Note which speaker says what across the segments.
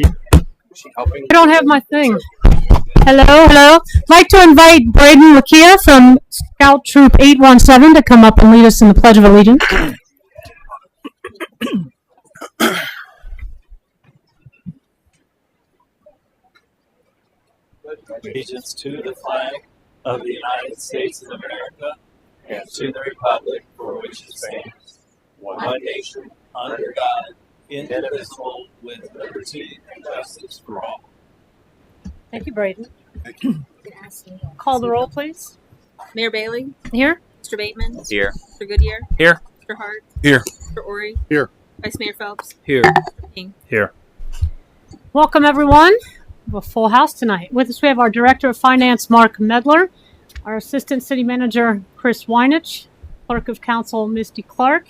Speaker 1: I don't have my thing. Hello. I'd like to invite Braden Lakia from Scout Troop 817 to come up and lead us in the Pledge of Allegiance.
Speaker 2: Allegiance to the flag of the United States of America and to the republic for which it stands, one nation, under God, indivisible, with liberty and justice for all.
Speaker 1: Thank you, Braden. Call the roll, please.
Speaker 3: Mayor Bailey?
Speaker 1: Here.
Speaker 3: Mr. Bateman?
Speaker 2: Here.
Speaker 3: Mr. Goodyear?
Speaker 2: Here.
Speaker 3: Mr. Hart?
Speaker 2: Here.
Speaker 3: Mr. Ori?
Speaker 2: Here.
Speaker 3: Vice Mayor Phelps?
Speaker 2: Here.
Speaker 3: Mr. King?
Speaker 2: Here.
Speaker 1: Welcome, everyone. We have a full house tonight. With us, we have our Director of Finance, Mark Medler, our Assistant City Manager, Chris Weinich, Clerk of Council, Misty Clark,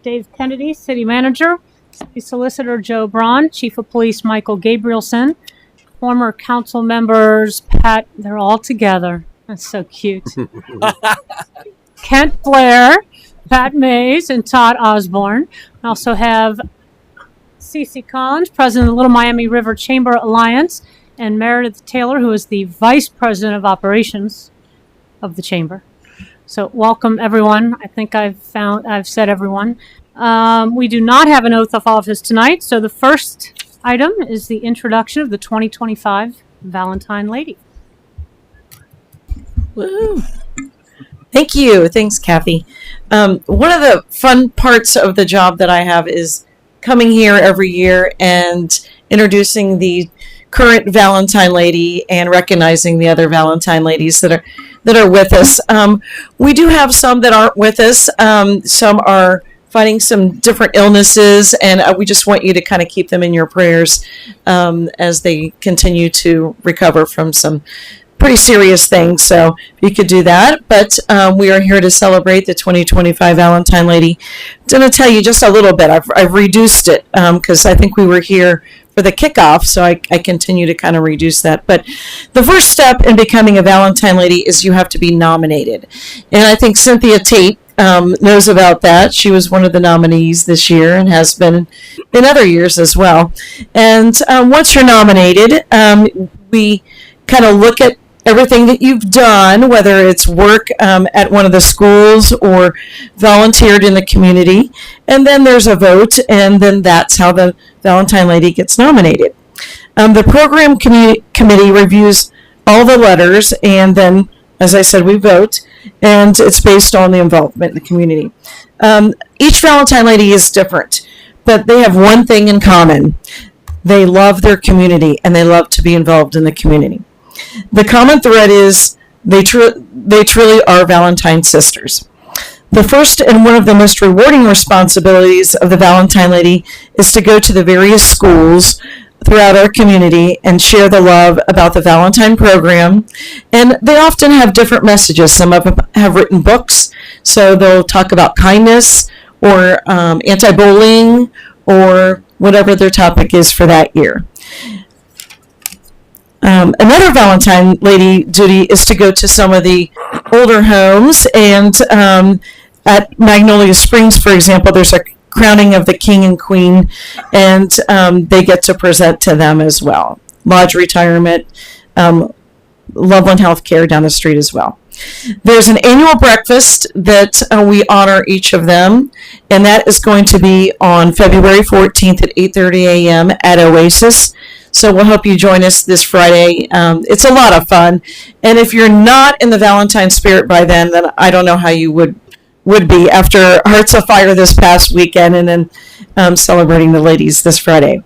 Speaker 1: Dave Kennedy, City Manager, City Solicitor, Joe Braun, Chief of Police, Michael Gabrielson, former council members, Pat, they're all together. That's so cute. Kent Blair, Pat Mays, and Todd Osborne. We also have Cece Collins, President of the Little Miami River Chamber Alliance, and Meredith Taylor, who is the Vice President of Operations of the Chamber. So welcome, everyone. I think I've said everyone. We do not have an oath of office tonight, so the first item is the introduction of the 2025 Valentine Lady.
Speaker 4: Woo. Thank you. Thanks, Kathy. One of the fun parts of the job that I have is coming here every year and introducing the current Valentine Lady and recognizing the other Valentine ladies that are with us. We do have some that aren't with us. Some are fighting some different illnesses, and we just want you to kind of keep them in your prayers as they continue to recover from some pretty serious things. So if you could do that. But we are here to celebrate the 2025 Valentine Lady. I'm going to tell you just a little bit. I've reduced it because I think we were here for the kickoff, so I continue to kind of reduce that. But the first step in becoming a Valentine Lady is you have to be nominated. And I think Cynthia Tate knows about that. She was one of the nominees this year and has been in other years as well. And once you're nominated, we kind of look at everything that you've done, whether it's work at one of the schools or volunteered in the community. And then there's a vote, and then that's how the Valentine Lady gets nominated. The program committee reviews all the letters, and then, as I said, we vote, and it's based on the involvement in the community. Each Valentine Lady is different, but they have one thing in common. They love their community, and they love to be involved in the community. The common thread is they truly are Valentine sisters. The first and one of the most rewarding responsibilities of the Valentine Lady is to go to the various schools throughout our community and share the love about the Valentine program. And they often have different messages. Some of them have written books, so they'll talk about kindness or anti-bullying or whatever their topic is for that year. Another Valentine Lady duty is to go to some of the older homes, and at Magnolia Springs, for example, there's a crowning of the king and queen, and they get to present to them as well. Lodge Retirement, Loveland Healthcare down the street as well. There's an annual breakfast that we honor each of them, and that is going to be on February 14th at 8:30 a.m. at Oasis. So we'll hope you join us this Friday. It's a lot of fun. And if you're not in the Valentine spirit by then I don't know how you would be after Hearts of Fire this past weekend and then celebrating the ladies this Friday.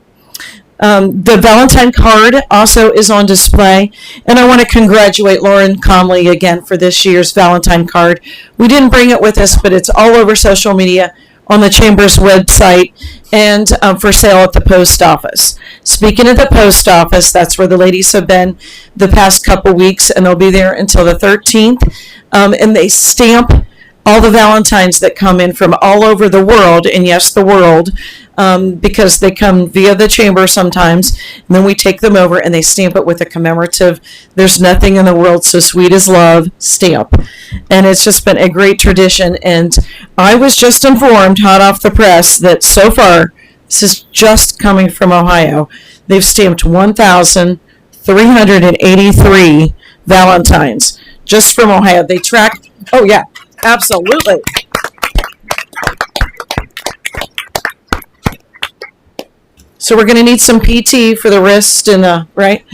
Speaker 4: The Valentine card also is on display. And I want to congratulate Lauren Conley again for this year's Valentine card. We didn't bring it with us, but it's all over social media, on the Chamber's website, and for sale at the post office. Speaking of the post office, that's where the ladies have been the past couple weeks, and they'll be there until the 13th. And they stamp all the Valentines that come in from all over the world, and yes, the world, because they come via the Chamber sometimes, and then we take them over and they stamp it with a commemorative "There's Nothing in the World So Sweet as Love" stamp. And it's just been a great tradition, and I was just informed, hot off the press, that so far This is just coming from Ohio. They've stamped 1,383 Valentines just from Ohio. They track. Oh yeah, absolutely. So we're going to need some PT for the wrist and right.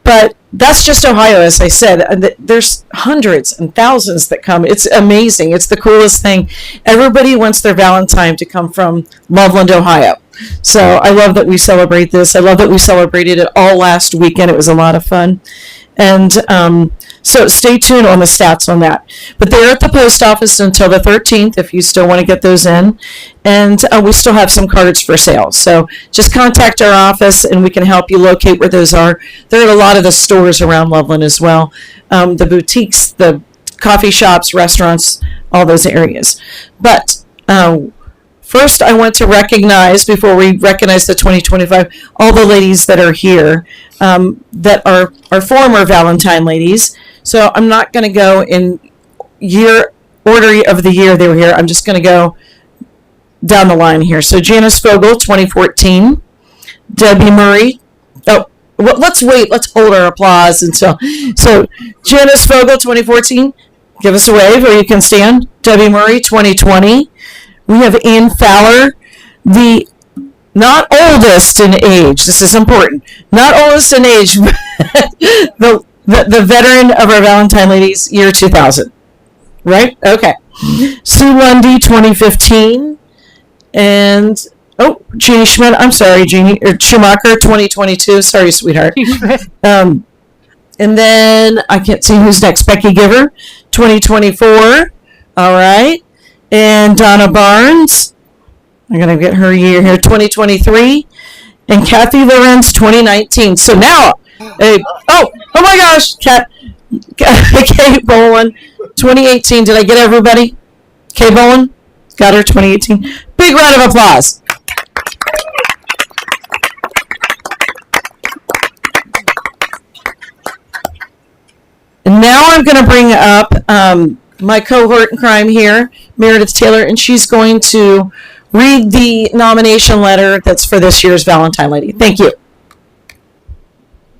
Speaker 4: But that's just Ohio, as I said. There's hundreds and thousands that come. It's amazing. It's the coolest thing. Everybody wants their Valentine to come from Loveland, Ohio. So I love that we celebrate this. I love that we celebrated it all last weekend. It was a lot of fun. And so stay tuned on the stats on that. But they're at the post office until the 13th if you still want to get those in. And we still have some cards for sale. So just contact our office and we can help you locate where those are. They're at a lot of the stores around Loveland as well. The boutiques, the coffee shops, restaurants, all those areas. But first, I want to recognize, before we recognize the 2025, all the ladies that are here that are former Valentine ladies. So I'm not going to go in order of the year they were here. I'm just going to go down the line here. So Janice Fogel, 2014. Debbie Murray. Oh, well, let's wait. Let's hold our applause until. So Janice Fogel, 2014. Give us a wave or you can stand. Debbie Murray, 2020. We have Ann Fowler, the not oldest in age. This is important. Not oldest in age, the veteran of our Valentine Ladies, year 2000. Right? Okay. Sue Lundy, 2015. And, Jeannie Schmidt. I'm sorry, Jeannie. Schumacher, 2022. Sorry, sweetheart. And then, I can't see who's next. Becky Giver, 2024. All right. And Donna Barnes, I'm going to get her year here, 2023. And Kathy Lorenz, 2019. So now, oh my gosh, Kate Bowen, 2018. Did I get everybody? Kate Bowen, got her, 2018. Big round of applause. And now I'm going to bring up my cohort in crime here, Meredith Taylor, and she's going to read the nomination letter that's for this year's Valentine Lady. Thank you.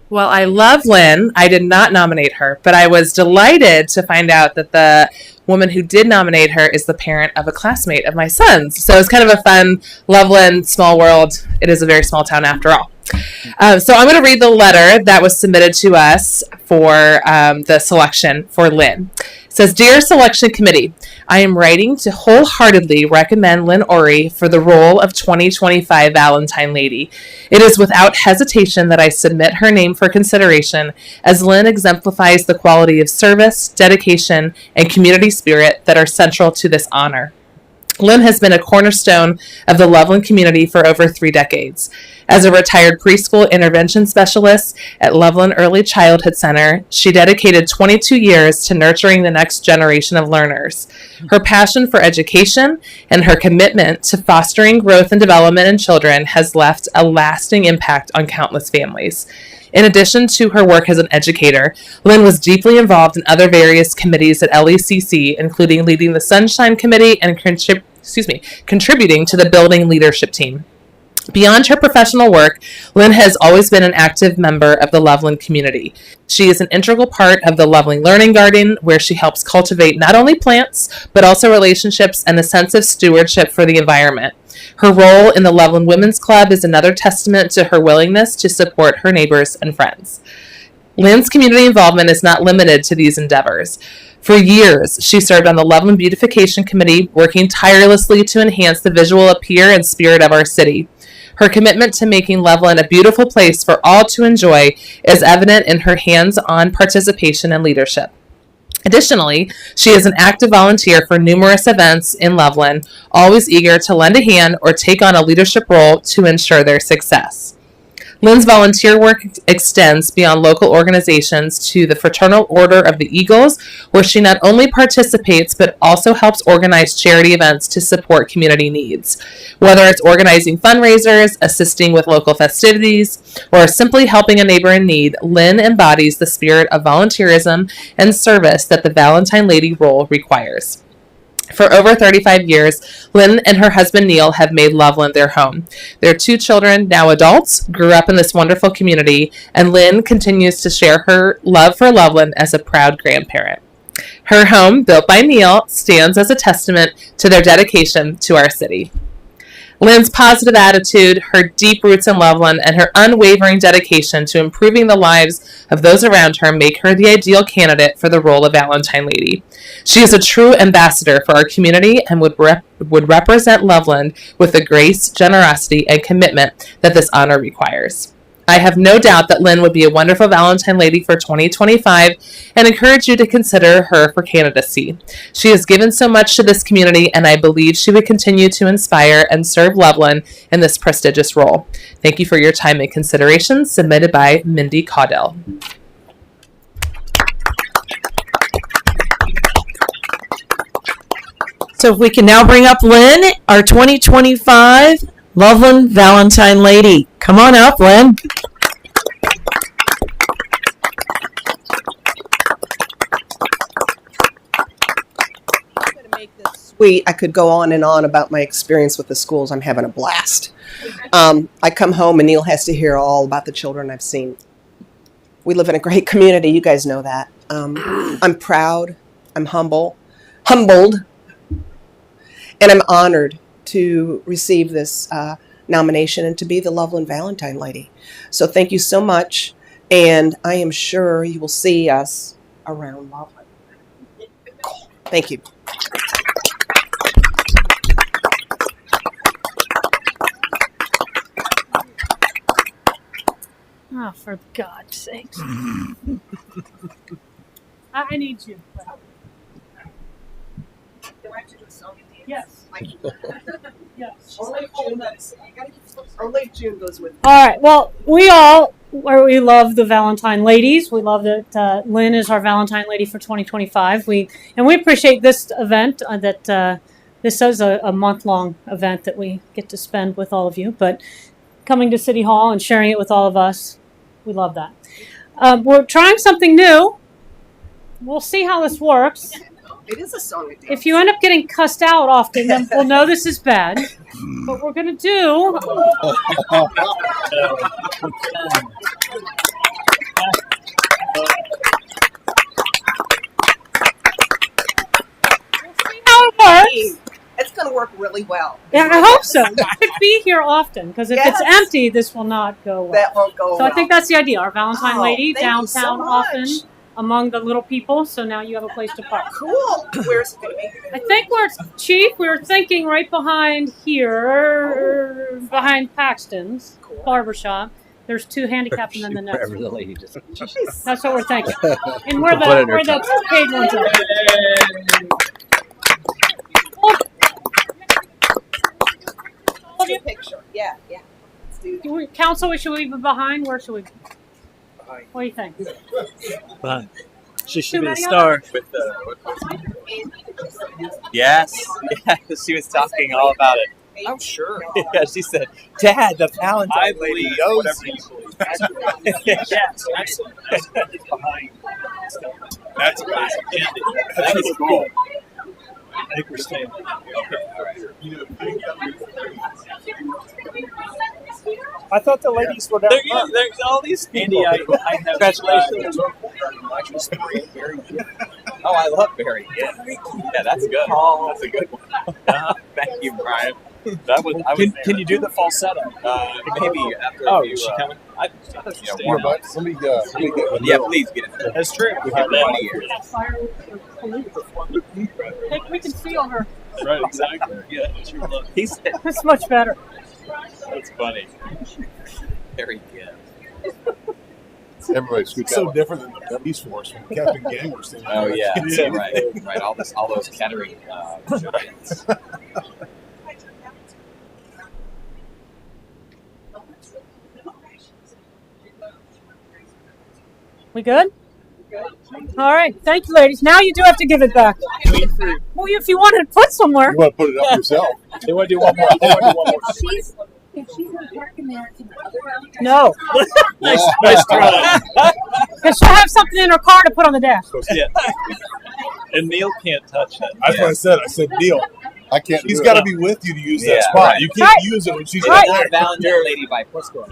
Speaker 5: Well, I love Lynn. I did not nominate her, but I was delighted to find out that the woman who did nominate her is the parent of a classmate of my son's. So it's kind of a fun Loveland, small world. It is a very small town after all. So I'm going to read the letter that was submitted to us for the selection for Lynn. It says, Dear Selection Committee, I am writing to wholeheartedly recommend Lynn Ori for the role of 2025 Valentine Lady. It is without hesitation that I submit her name for consideration, as Lynn exemplifies the quality of service, dedication, and community spirit that are central to this honor. Lynn has been a cornerstone of the Loveland community for over 3 decades. As a retired preschool intervention specialist at Loveland Early Childhood Center, she dedicated 22 years to nurturing the next generation of learners. Her passion for education and her commitment to fostering growth and development in children has left a lasting impact on countless families. In addition to her work as an educator, Lynn was deeply involved in other various committees at LECC, including leading the Sunshine Committee and contributing to the building leadership team. Beyond her professional work, Lynn has always been an active member of the Loveland community. She is an integral part of the Loveland Learning Garden, where she helps cultivate not only plants, but also relationships and a sense of stewardship for the environment. Her role in the Loveland Women's Club is another testament to her willingness to support her neighbors and friends. Lynn's community involvement is not limited to these endeavors. For years, she served on the Loveland Beautification Committee, working tirelessly to enhance the visual appeal and spirit of our city. Her commitment to making Loveland a beautiful place for all to enjoy is evident in her hands-on participation and leadership. Additionally, she is an active volunteer for numerous events in Loveland, always eager to lend a hand or take on a leadership role to ensure their success. Lynn's volunteer work extends beyond local organizations to the Fraternal Order of the Eagles, where she not only participates but also helps organize charity events to support community needs. Whether it's organizing fundraisers, assisting with local festivities, or simply helping a neighbor in need, Lynn embodies the spirit of volunteerism and service that the Valentine Lady role requires. For over 35 years, Lynn and her husband Neil have made Loveland their home. Their 2 children, now adults, grew up in this wonderful community, and Lynn continues to share her love for Loveland as a proud grandparent. Her home, built by Neil, stands as a testament to their dedication to our city. Lynn's positive attitude, her deep roots in Loveland, and her unwavering dedication to improving the lives of those around her make her the ideal candidate for the role of Valentine Lady. She is a true ambassador for our community and would represent Loveland with the grace, generosity, and commitment that this honor requires. I have no doubt that Lynn would be a wonderful Valentine Lady for 2025 and encourage you to consider her for candidacy. She has given so much to this community, and I believe she would continue to inspire and serve Loveland in this prestigious role. Thank you for your time and consideration. Submitted by Mindy Caudell.
Speaker 4: So if we can now bring up Lynn, our 2025 Loveland Valentine Lady. Come on up, Lynn.
Speaker 6: Sweet. I could go on and on about my experience with the schools. I'm having a blast. I come home and Neil has to hear all about the children I've seen. We live in a great community. You guys know that. I'm proud. I'm humbled, and I'm honored to receive this nomination and to be the Loveland Valentine Lady. So thank you so much, and I am sure you will see us around Loveland. Thank you.
Speaker 1: Oh, for God's sakes. I need you. Yes. Yes.
Speaker 6: Only June goes with.
Speaker 1: All right. Well, we love the Valentine ladies. We love that Lynn is our Valentine lady for 2025. We appreciate this event. This is a month-long event that we get to spend with all of you. But coming to City Hall and sharing it with all of us, we love that. We're trying something new. We'll see how this works.
Speaker 6: It is a song and dance.
Speaker 1: If you end up getting cussed out often, then we'll know this is bad. What we're going to do... how it works.
Speaker 6: It's going to work really well.
Speaker 1: Yeah, I hope so. It could be here often, because if it's empty, this will not go well.
Speaker 6: That won't go
Speaker 1: So
Speaker 6: well.
Speaker 1: I think that's the idea. Our Valentine lady
Speaker 6: thank you so
Speaker 1: downtown
Speaker 6: much.
Speaker 1: often among the little people, so now you have a place to park.
Speaker 6: Cool. Where's it going to be?
Speaker 1: I think where it's cheap, we were thinking right behind here, behind Paxton's
Speaker 6: Cool.
Speaker 1: barbershop. There's 2 handicapped and then the next
Speaker 7: Wherever
Speaker 1: one.
Speaker 7: the lady just.
Speaker 1: That's what we're thinking. And where
Speaker 7: Put it in
Speaker 1: the
Speaker 7: her
Speaker 1: where the paid ones are.
Speaker 6: Picture. Yeah. Let's do that.
Speaker 1: Council, should we be behind? Where should we be? What do you think?
Speaker 2: Fun. She
Speaker 1: Too
Speaker 2: should be a
Speaker 1: many of
Speaker 2: star. Yes. She was talking all about it.
Speaker 6: Oh, sure.
Speaker 2: Yeah, she said, Dad, the Valentine lady knows you. Yes, excellent. That's amazing. That is cool. I think we're staying.
Speaker 8: I thought the ladies were down front.
Speaker 2: There's all these people. Andy, I have congratulations. Oh, I love Barry. Yeah, that's good. That's a good one. Thank you, Brian. That was. Can you do the falsetto? Maybe after.
Speaker 8: Oh, is she coming?
Speaker 2: Warm up.
Speaker 7: Let me get
Speaker 2: Yeah, please get it.
Speaker 8: That's true.
Speaker 2: We have 1 year.
Speaker 1: We can see over.
Speaker 2: Right, exactly. Yeah, true love. He said
Speaker 1: It's much better.
Speaker 2: that's funny. Very good.
Speaker 7: everybody scoot
Speaker 9: So different than the police force when Captain Gang was standing
Speaker 2: Oh
Speaker 9: there.
Speaker 2: yeah, right. All those Kettering giants.
Speaker 1: We good? All right. Thank you, ladies. Now you do have to give it back. Well, if you wanted to put somewhere.
Speaker 9: You want to put it up yourself?
Speaker 8: They want to do one more.
Speaker 1: No,
Speaker 2: Nice try.
Speaker 1: because she'll have something in her car to put on the dash.
Speaker 2: Yeah. And Neil can't touch it.
Speaker 9: That's what I said. I said, Neil,
Speaker 7: I can't.
Speaker 9: she's
Speaker 7: do it.
Speaker 9: got to be with you to use
Speaker 2: Yeah,
Speaker 9: that spot.
Speaker 2: right.
Speaker 9: You can't
Speaker 1: Right.
Speaker 9: use it when she's
Speaker 1: Right.
Speaker 9: not there.
Speaker 7: Volunteer lady by Frisco.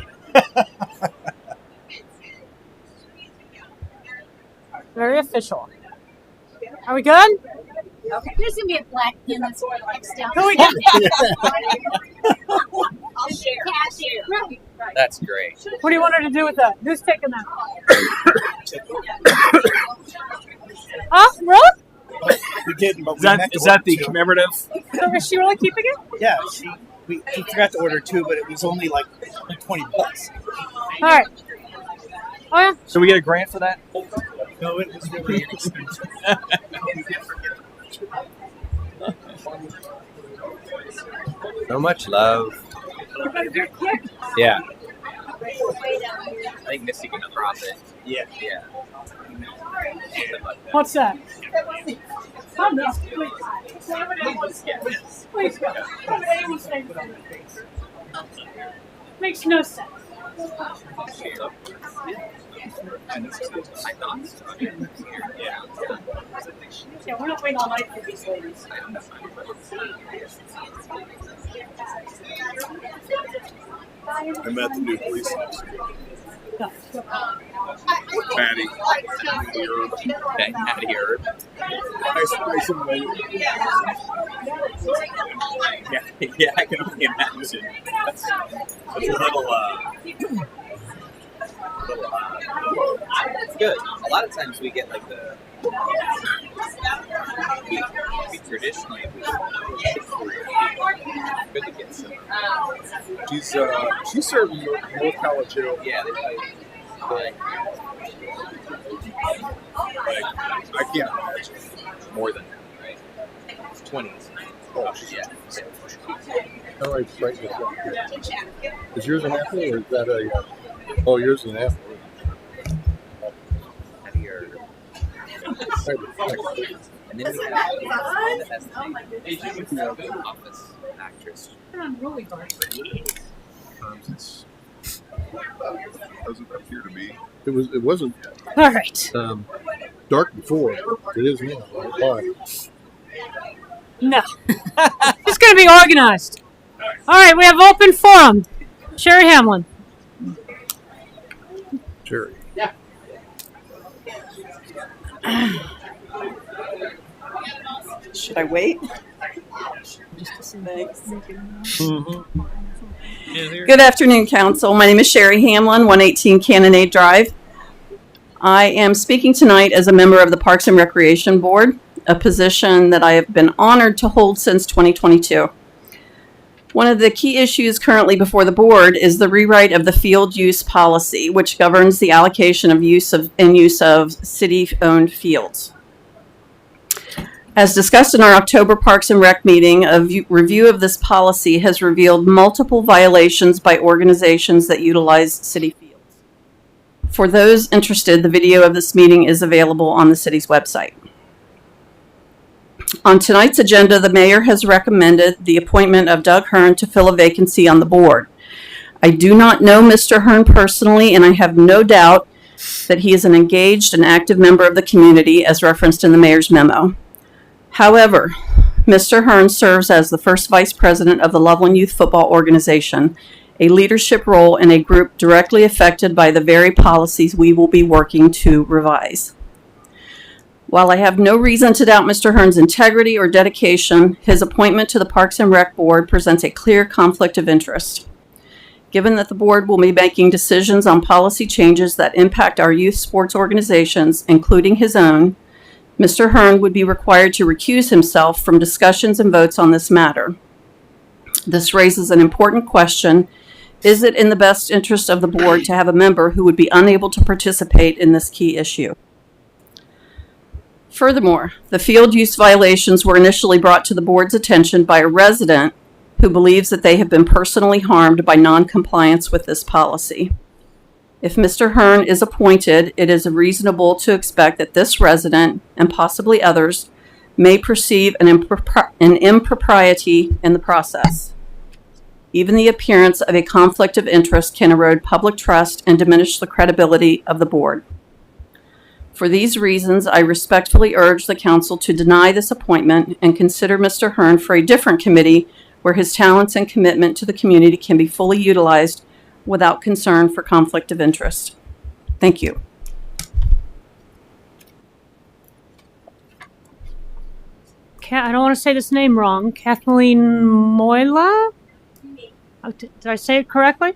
Speaker 1: Very official. Are we good?
Speaker 10: Okay. There's gonna be a black pin that's next down.
Speaker 1: Who we got?
Speaker 10: I'll share. Cashier. Right.
Speaker 7: That's great.
Speaker 1: What do you want her to do with that? Who's taking that? Oh, really?
Speaker 8: We didn't, but
Speaker 2: Is that the commemorative?
Speaker 1: So is she really keeping it?
Speaker 8: Yeah, we forgot to order two, but it was only like $20.
Speaker 1: All right. Oh yeah.
Speaker 2: So we get a grant for that?
Speaker 8: No, it was really inexpensive.
Speaker 7: So much love. Yeah. I think Misty can profit.
Speaker 8: Yeah.
Speaker 7: Yeah.
Speaker 1: What's that? Oh, no. Please go. Makes no sense. Yeah, we're not waiting all night for these ladies.
Speaker 9: I met the new police officer,
Speaker 1: Go.
Speaker 9: Patty.
Speaker 7: Patty Herb.
Speaker 9: Nice young lady.
Speaker 7: Yeah, I can only imagine.
Speaker 2: That's a little,
Speaker 7: It's good. A lot of times we get like we traditionally good to get some.
Speaker 9: She's serving North College Jail.
Speaker 7: Yeah, they probably
Speaker 9: I can't imagine.
Speaker 7: more than that, right? 20s.
Speaker 9: Oh,
Speaker 7: Yeah.
Speaker 11: All right, right here. Is yours an apple or is that a? Oh, yours is an apple.
Speaker 7: Patty Herb. And then we have the office actress.
Speaker 9: Doesn't appear to be.
Speaker 11: It wasn't
Speaker 1: All right.
Speaker 11: dark before. It is now. Why?
Speaker 1: No. It's going to be organized. All right, we have open forum. Sherry Hamlin.
Speaker 11: Jerry.
Speaker 12: Should I wait? Good afternoon, Council. My name is Sherry Hamlin, 118 Cannonade Drive. I am speaking tonight as a member of the Parks and Recreation Board, a position that I have been honored to hold since 2022. One of the key issues currently before the board is the rewrite of the field use policy, which governs the allocation of use of city-owned fields. As discussed in our October Parks and Rec meeting, a review of this policy has revealed multiple violations by organizations that utilize city fields. For those interested, the video of this meeting is available on the city's website. On tonight's agenda, the mayor has recommended the appointment of Doug Hearn to fill a vacancy on the board. I do not know Mr. Hearn personally, and I have no doubt that he is an engaged and active member of the community, as referenced in the mayor's memo. However, Mr. Hearn serves as the first vice president of the Loveland Youth Football Organization, a leadership role in a group directly affected by the very policies we will be working to revise. While I have no reason to doubt Mr. Hearn's integrity or dedication, his appointment to the Parks and Rec Board presents a clear conflict of interest. Given that the board will be making decisions on policy changes that impact our youth sports organizations, including his own, Mr. Hearn would be required to recuse himself from discussions and votes on this matter. This raises an important question. Is it in the best interest of the board to have a member who would be unable to participate in this key issue? Furthermore, the field use violations were initially brought to the board's attention by a resident who believes that they have been personally harmed by non-compliance with this policy. If Mr. Hearn is appointed, it is reasonable to expect that this resident, and possibly others, may perceive an impropriety in the process. Even the appearance of a conflict of interest can erode public trust and diminish the credibility of the board. For these reasons, I respectfully urge the council to deny this appointment and consider Mr. Hearn for a different committee where his talents and commitment to the community can be fully utilized without concern for conflict of interest. Thank you.
Speaker 1: I don't want to say this name wrong. Kathleen Moyla? Oh, did I say it correctly?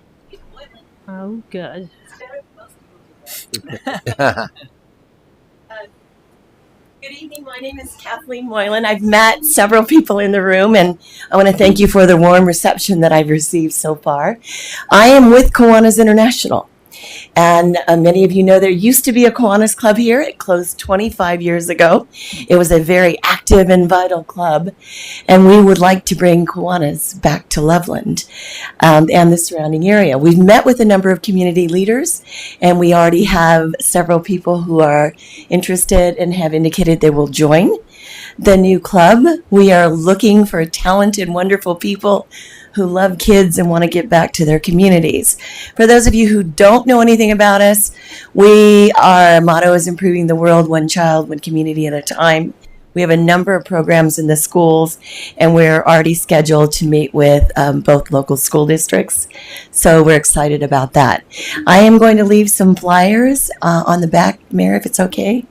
Speaker 1: Oh, good.
Speaker 13: Good evening. My name is Kathleen Moylan. I've met several people in the room, and I want to thank you for the warm reception that I've received so far. I am with Kiwanis International, and many of you know there used to be a Kiwanis Club here. It closed 25 years ago. It was a very active and vital club, and we would like to bring Kiwanis back to Loveland and the surrounding area. We've met with a number of community leaders, and we already have several people who are interested and have indicated they will join the new club. We are looking for talented, wonderful people who love kids and want to get back to their communities. For those of you who don't know anything about us, our motto is improving the world one child, one community at a time. We have a number of programs in the schools, and we're already scheduled to meet with both local school districts. So we're excited about that. I am going to leave some flyers on the back, Mayor, if it's okay.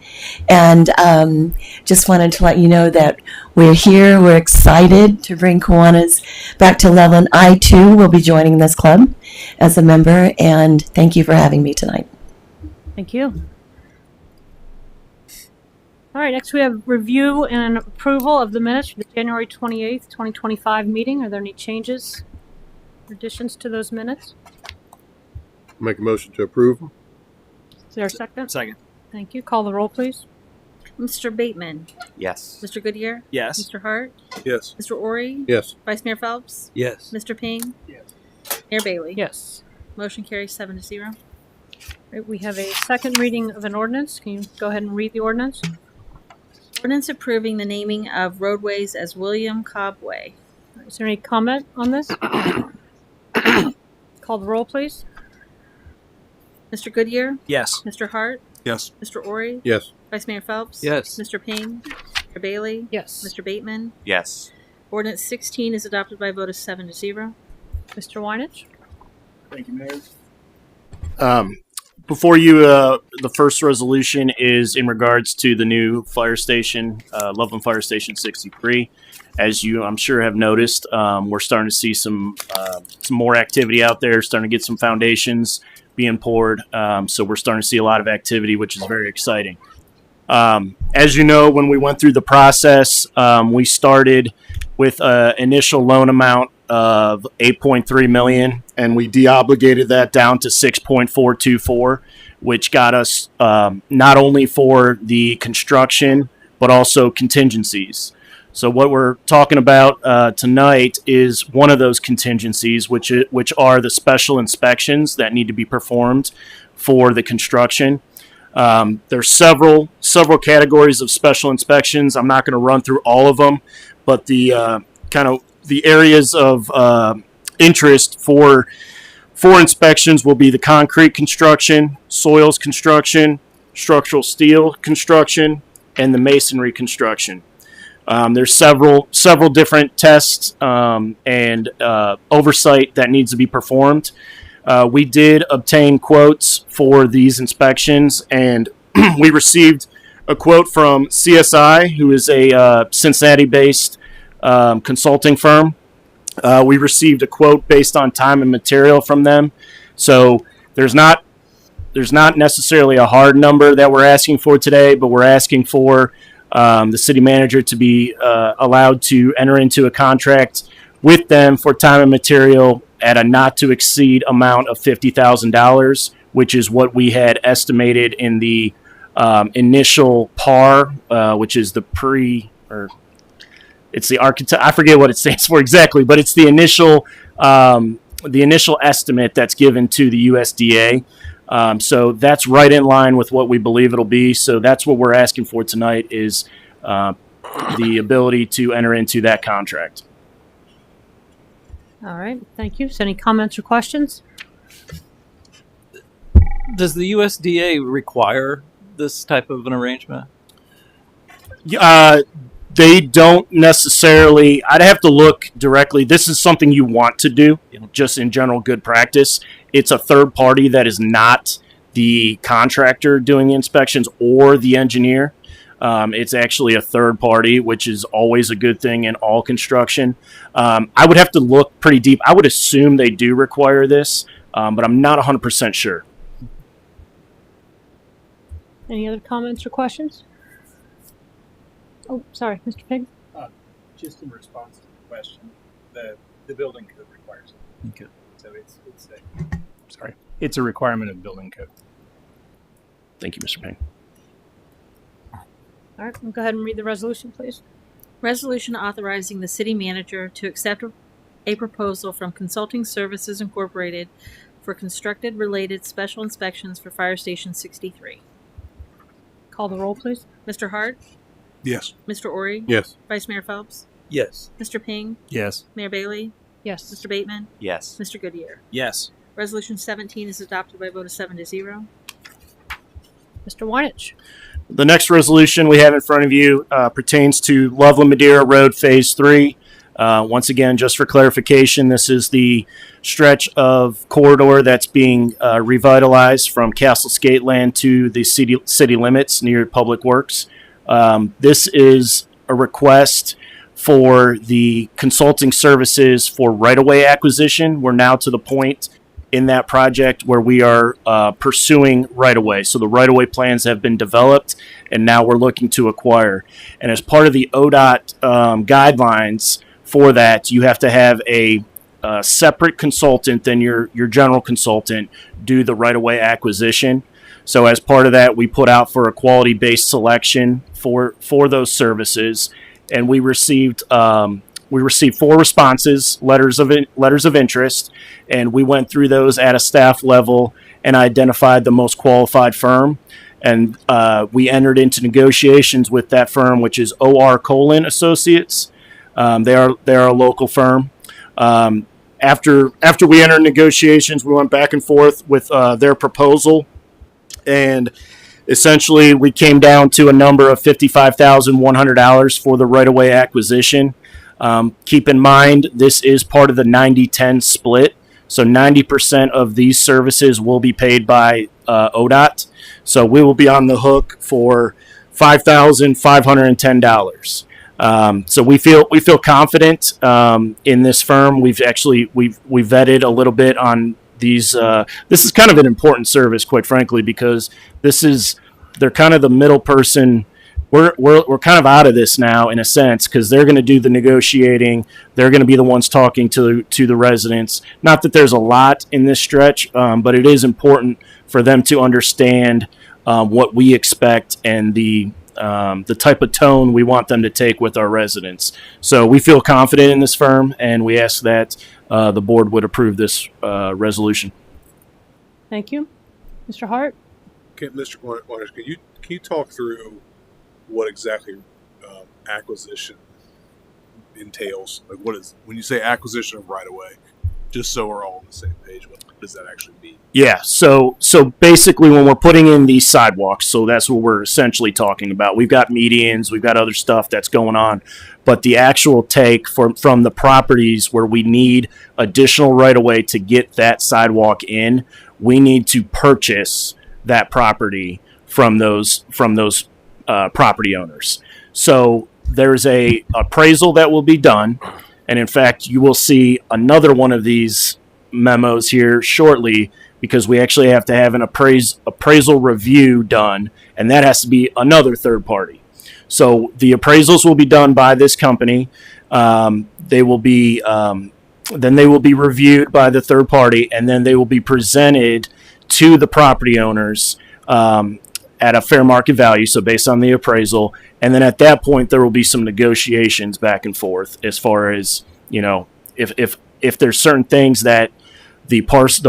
Speaker 13: And just wanted to let you know that we're here. We're excited to bring Kiwanis back to Loveland. I, too, will be joining this club as a member, and thank you for having me tonight.
Speaker 1: Thank you. All right, next we have review and approval of the minutes for the January 28th, 2025 meeting. Are there any changes or additions to those minutes?
Speaker 11: Make a motion to approve.
Speaker 1: Is there a second?
Speaker 8: Second.
Speaker 1: Thank you. Call the roll, please.
Speaker 3: Mr. Bateman,
Speaker 7: Yes.
Speaker 3: Mr. Goodyear,
Speaker 8: Yes.
Speaker 3: Mr. Hart,
Speaker 11: Yes.
Speaker 3: Mr. Ori,
Speaker 11: Yes.
Speaker 3: Vice Mayor Phelps,
Speaker 8: Yes.
Speaker 3: Mr. Ping,
Speaker 8: Yes.
Speaker 3: Mayor Bailey.
Speaker 1: Yes.
Speaker 3: Motion carries 7-0.
Speaker 1: All right, we have a second reading of an ordinance. Can you go ahead and read the ordinance?
Speaker 3: Ordinance approving the naming of roadways as William Cobb Way.
Speaker 1: Is there any comment on this? Call the roll, please.
Speaker 3: Mr. Goodyear,
Speaker 8: Yes.
Speaker 3: Mr. Hart,
Speaker 11: Yes.
Speaker 3: Mr. Ori,
Speaker 11: Yes.
Speaker 3: Vice Mayor Phelps,
Speaker 8: Yes.
Speaker 3: Mr. Ping, Mayor Bailey,
Speaker 1: Yes.
Speaker 3: Mr. Bateman.
Speaker 7: Yes.
Speaker 3: Ordinance 16 is adopted by a vote of 7-0.
Speaker 1: Mr. Weinich?
Speaker 8: Thank you, Mayor. Before you, the first resolution is in regards to the new fire station, Loveland Fire Station 63. As you, I'm sure, have noticed, we're starting to see some more activity out there, starting to get some foundations being poured. So we're starting to see a lot of activity, which is very exciting. As you know, when we went through the process, we started with an initial loan amount of $8.3 million, and we deobligated that down to $6.424, which got us not only for the construction but also contingencies. So what we're talking about tonight is one of those contingencies, which are the special inspections that need to be performed for the construction. There's several categories of special inspections. I'm not going to run through all of them, but the the areas of interest for inspections will be the concrete construction, soils construction, structural steel construction, and the masonry construction. There's several different tests and oversight that needs to be performed. We did obtain quotes for these inspections, and we received a quote from CSI, who is a Cincinnati-based consulting firm. We received a quote based on time and material from them. So there's not necessarily a hard number that we're asking for today, but we're asking for the city manager to be allowed to enter into a contract with them for time and material at a not to exceed amount of $50,000, which is what we had estimated in the initial PAR, which is it's the architect. I forget what it stands for exactly, but it's the initial estimate that's given to the USDA. So that's right in line with what we believe it'll be. So that's what we're asking for tonight is the ability to enter into that contract.
Speaker 1: All right, thank you. So any comments or questions?
Speaker 2: Does the USDA require this type of an arrangement?
Speaker 8: They don't necessarily. I'd have to look directly. This is something you want to do, just in general good practice. It's a third party that is not the contractor doing the inspections or the engineer. It's actually a third party, which is always a good thing in all construction. I would have to look pretty deep. I would assume they do require this, but I'm not 100% sure.
Speaker 1: Any other comments or questions? Oh, sorry, Mr. Pig.
Speaker 14: Just in response to the question, the building code requires it.
Speaker 2: Okay.
Speaker 14: So it's a requirement of building code.
Speaker 8: Thank you, Mr. Payne.
Speaker 1: All right, we'll go ahead and read the resolution, please.
Speaker 3: Resolution authorizing the city manager to accept a proposal from Consulting Services Incorporated for constructed related special inspections for Fire Station 63.
Speaker 1: Call the roll, please.
Speaker 3: Mr. Hart?
Speaker 9: Yes.
Speaker 3: Mr. Ori?
Speaker 11: Yes.
Speaker 3: Vice Mayor Phelps?
Speaker 2: Yes.
Speaker 3: Mr. Ping?
Speaker 14: Yes.
Speaker 3: Mayor Bailey?
Speaker 1: Yes.
Speaker 3: Mr. Bateman?
Speaker 7: Yes.
Speaker 3: Mr. Goodyear?
Speaker 2: Yes.
Speaker 3: Resolution 17 is adopted by a vote of 7-0.
Speaker 1: Mr. Weinich.
Speaker 8: The next resolution we have in front of you pertains to Loveland Madeira Road Phase 3. Once again, just for clarification, this is the stretch of corridor that's being revitalized from Castle Skateland to the city limits near Public Works. This is a request for the consulting services for right-of-way acquisition. We're now to the point in that project where we are pursuing right-of-way. So the right-of-way plans have been developed, and now we're looking to acquire. And as part of the ODOT guidelines for that, you have to have a separate consultant than your general consultant do the right-of-way acquisition. So as part of that, we put out for a quality-based selection for those services, and we received 4 responses, letters of interest, and we went through those at a staff level and identified the most qualified firm. And we entered into negotiations with that firm, which is O.R. Colin Associates. They are a local firm. After we entered negotiations, we went back and forth with their proposal, and essentially we came down to a number of $55,100 for the right-of-way acquisition. Keep in mind, this is part of the 90-10 split. So 90% of these services will be paid by ODOT. So we will be on the hook for $5,510. So we feel confident in this firm. We've vetted a little bit on these. This is kind of an important service, quite frankly, because they're kind of the middle person. We're kind of out of this now in a sense, because they're going to do the negotiating. They're going to be the ones talking to the residents. Not that there's a lot in this stretch, but it is important for them to understand what we expect and the type of tone we want them to take with our residents. So we feel confident in this firm, and we ask that the board would approve this resolution.
Speaker 1: Thank you. Mr. Hart?
Speaker 9: Okay, Mr. Waters, can you talk through what exactly acquisition entails? Like, what is, when you say acquisition of right of way, just so we're all on the same page, what does that actually mean?
Speaker 8: Yeah, so basically when we're putting in these sidewalks, so that's what we're essentially talking about. We've got medians, we've got other stuff that's going on, but the actual take from the properties where we need additional right of way to get that sidewalk in, we need to purchase that property from those property owners. So there's a appraisal that will be done, and in fact you will see another one of these memos here shortly, because we actually have to have an appraisal review done, and that has to be another third party. So the appraisals will be done by this company. They will be reviewed by the third party, and then they will be presented to the property owners at a fair market value, so based on the appraisal. And then at that point, there will be some negotiations back and forth as far as, if there's certain things that the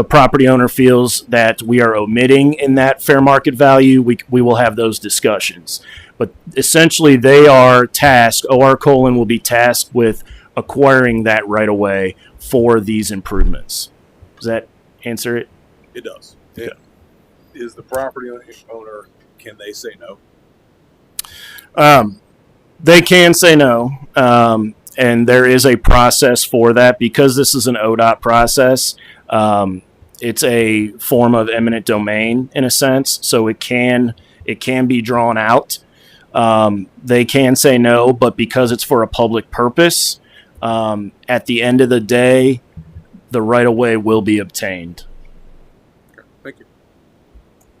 Speaker 8: property owner feels that we are omitting in that fair market value, we will have those discussions. But essentially, they are tasked. OR Colon will be tasked with acquiring that right away for these improvements. Does that answer it?
Speaker 9: It does. Yeah. Is the property owner, can they say no?
Speaker 8: They can say no, and there is a process for that because this is an ODOT process. It's a form of eminent domain in a sense, so it can be drawn out. They can say no, but because it's for a public purpose, at the end of the day, the right of way will be obtained.
Speaker 9: Thank you.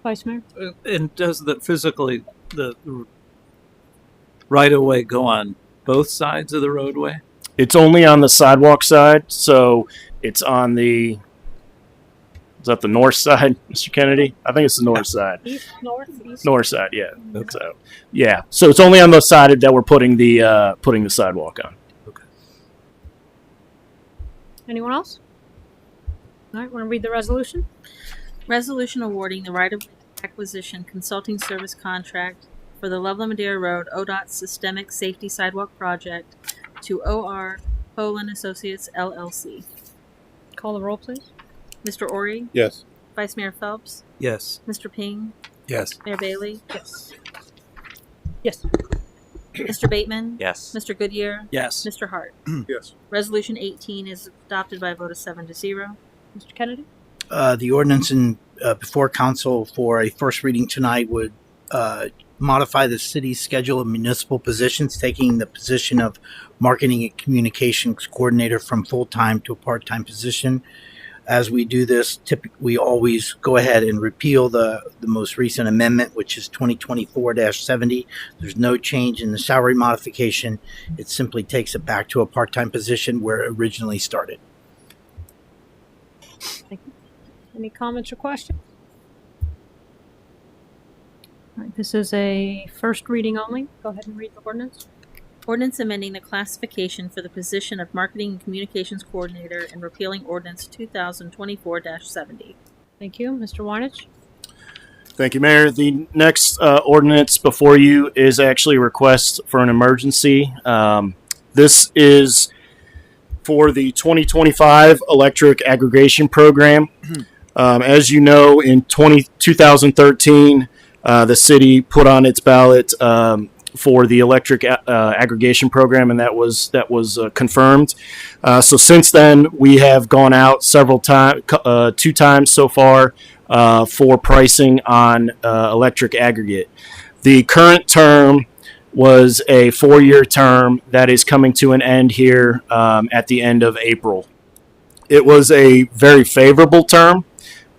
Speaker 1: Vice Mayor?
Speaker 2: And does the right of way go on both sides of the roadway?
Speaker 8: It's only on the sidewalk side, so it's on the. Is that the north side, Mr. Kennedy? I think it's the north side.
Speaker 1: East, north, east?
Speaker 8: North side, yeah. So, yeah. So it's only on the side that we're putting the sidewalk on.
Speaker 1: Anyone else? All right, want to read the resolution?
Speaker 3: Resolution awarding the right of acquisition consulting service contract for the Loveland Madeira Road ODOT Systemic Safety Sidewalk Project to OR Poland Associates LLC.
Speaker 1: Call the roll, please.
Speaker 3: Mr. Ori?
Speaker 9: Yes.
Speaker 3: Vice Mayor Phelps?
Speaker 2: Yes.
Speaker 3: Mr. Ping?
Speaker 14: Yes.
Speaker 3: Mayor Bailey?
Speaker 1: Yes. Yes.
Speaker 3: Mr. Bateman?
Speaker 7: Yes.
Speaker 3: Mr. Goodyear?
Speaker 2: Yes.
Speaker 3: Mr. Hart?
Speaker 9: Yes.
Speaker 3: Resolution 18 is adopted by a vote of 7-0.
Speaker 1: Mr. Kennedy?
Speaker 14: The ordinance before council for a first reading tonight would modify the city's schedule of municipal positions, taking the position of marketing and communications coordinator from full-time to a part-time position. As we do this, we always go ahead and repeal the most recent amendment, which is 2024-70. There's no change in the salary modification. It simply takes it back to a part-time position where it originally started.
Speaker 1: Thank you. Any comments or questions? All right, this is a first reading only. Go ahead and read the ordinance.
Speaker 3: Ordinance amending the classification for the position of Marketing and Communications Coordinator and repealing Ordinance 2024-70.
Speaker 1: Thank you. Mr. Warnich?
Speaker 8: Thank you, Mayor. The next ordinance before you is actually a request for an emergency. This is for the 2025 electric aggregation program. As you know, in 2013, the city put on its ballot for the electric aggregation program, and that was confirmed. So since then, we have gone out several times, 2 times so far, for pricing on electric aggregate. The current term was a 4-year term that is coming to an end here at the end of April. It was a very favorable term.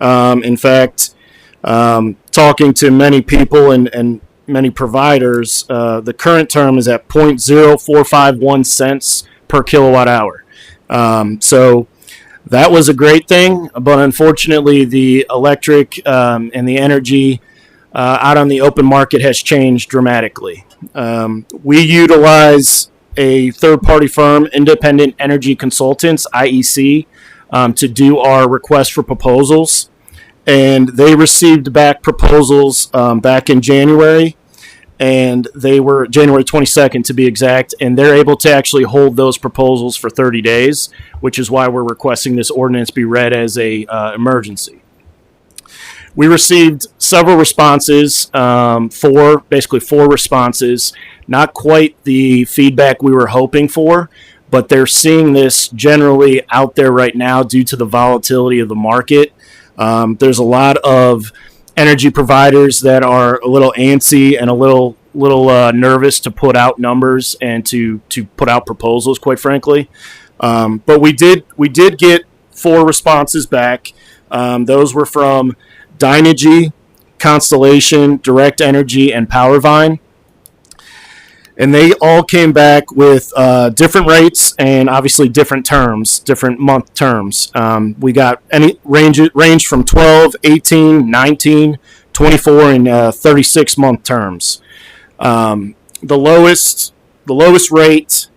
Speaker 8: In fact, talking to many people and many providers, the current term is at 0.0451 cents per kilowatt hour. So that was a great thing, but unfortunately the electric and the energy out on the open market has changed dramatically. We utilize a third-party firm, Independent Energy Consultants, IEC, to do our request for proposals. And they received back proposals back in January, and they were January 22nd to be exact, and they're able to actually hold those proposals for 30 days, which is why we're requesting this ordinance be read as a emergency. We received several responses, 4 responses, not quite the feedback we were hoping for, but they're seeing this generally out there right now due to the volatility of the market. There's a lot of energy providers that are a little antsy and a little nervous to put out numbers and to put out proposals, quite frankly. But we did get 4 responses back. Those were from Dynegy, Constellation, Direct Energy, and Powervine. And they all came back with different rates and obviously different terms, different month terms. We got any range from 12, 18, 19, 24, and 36 month terms. The lowest rate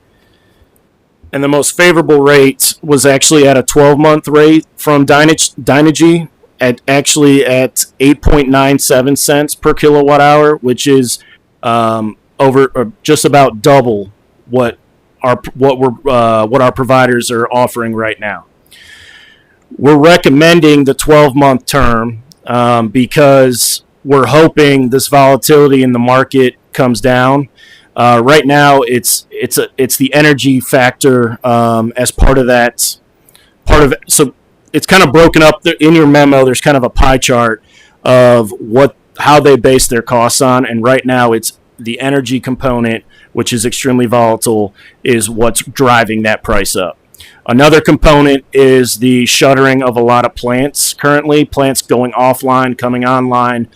Speaker 8: and the most favorable rate was actually at a 12-month rate from Dynegy at 8.97 cents per kilowatt hour, which is over or just about double what our providers are offering right now. We're recommending the 12-month term because we're hoping this volatility in the market comes down. Right now, it's the energy factor as part of that. So it's kind of broken up in your memo. There's kind of a pie chart of how they base their costs on, and right now it's the energy component, which is extremely volatile, is what's driving that price up. Another component is the shuttering of a lot of plants currently, plants going offline, coming online.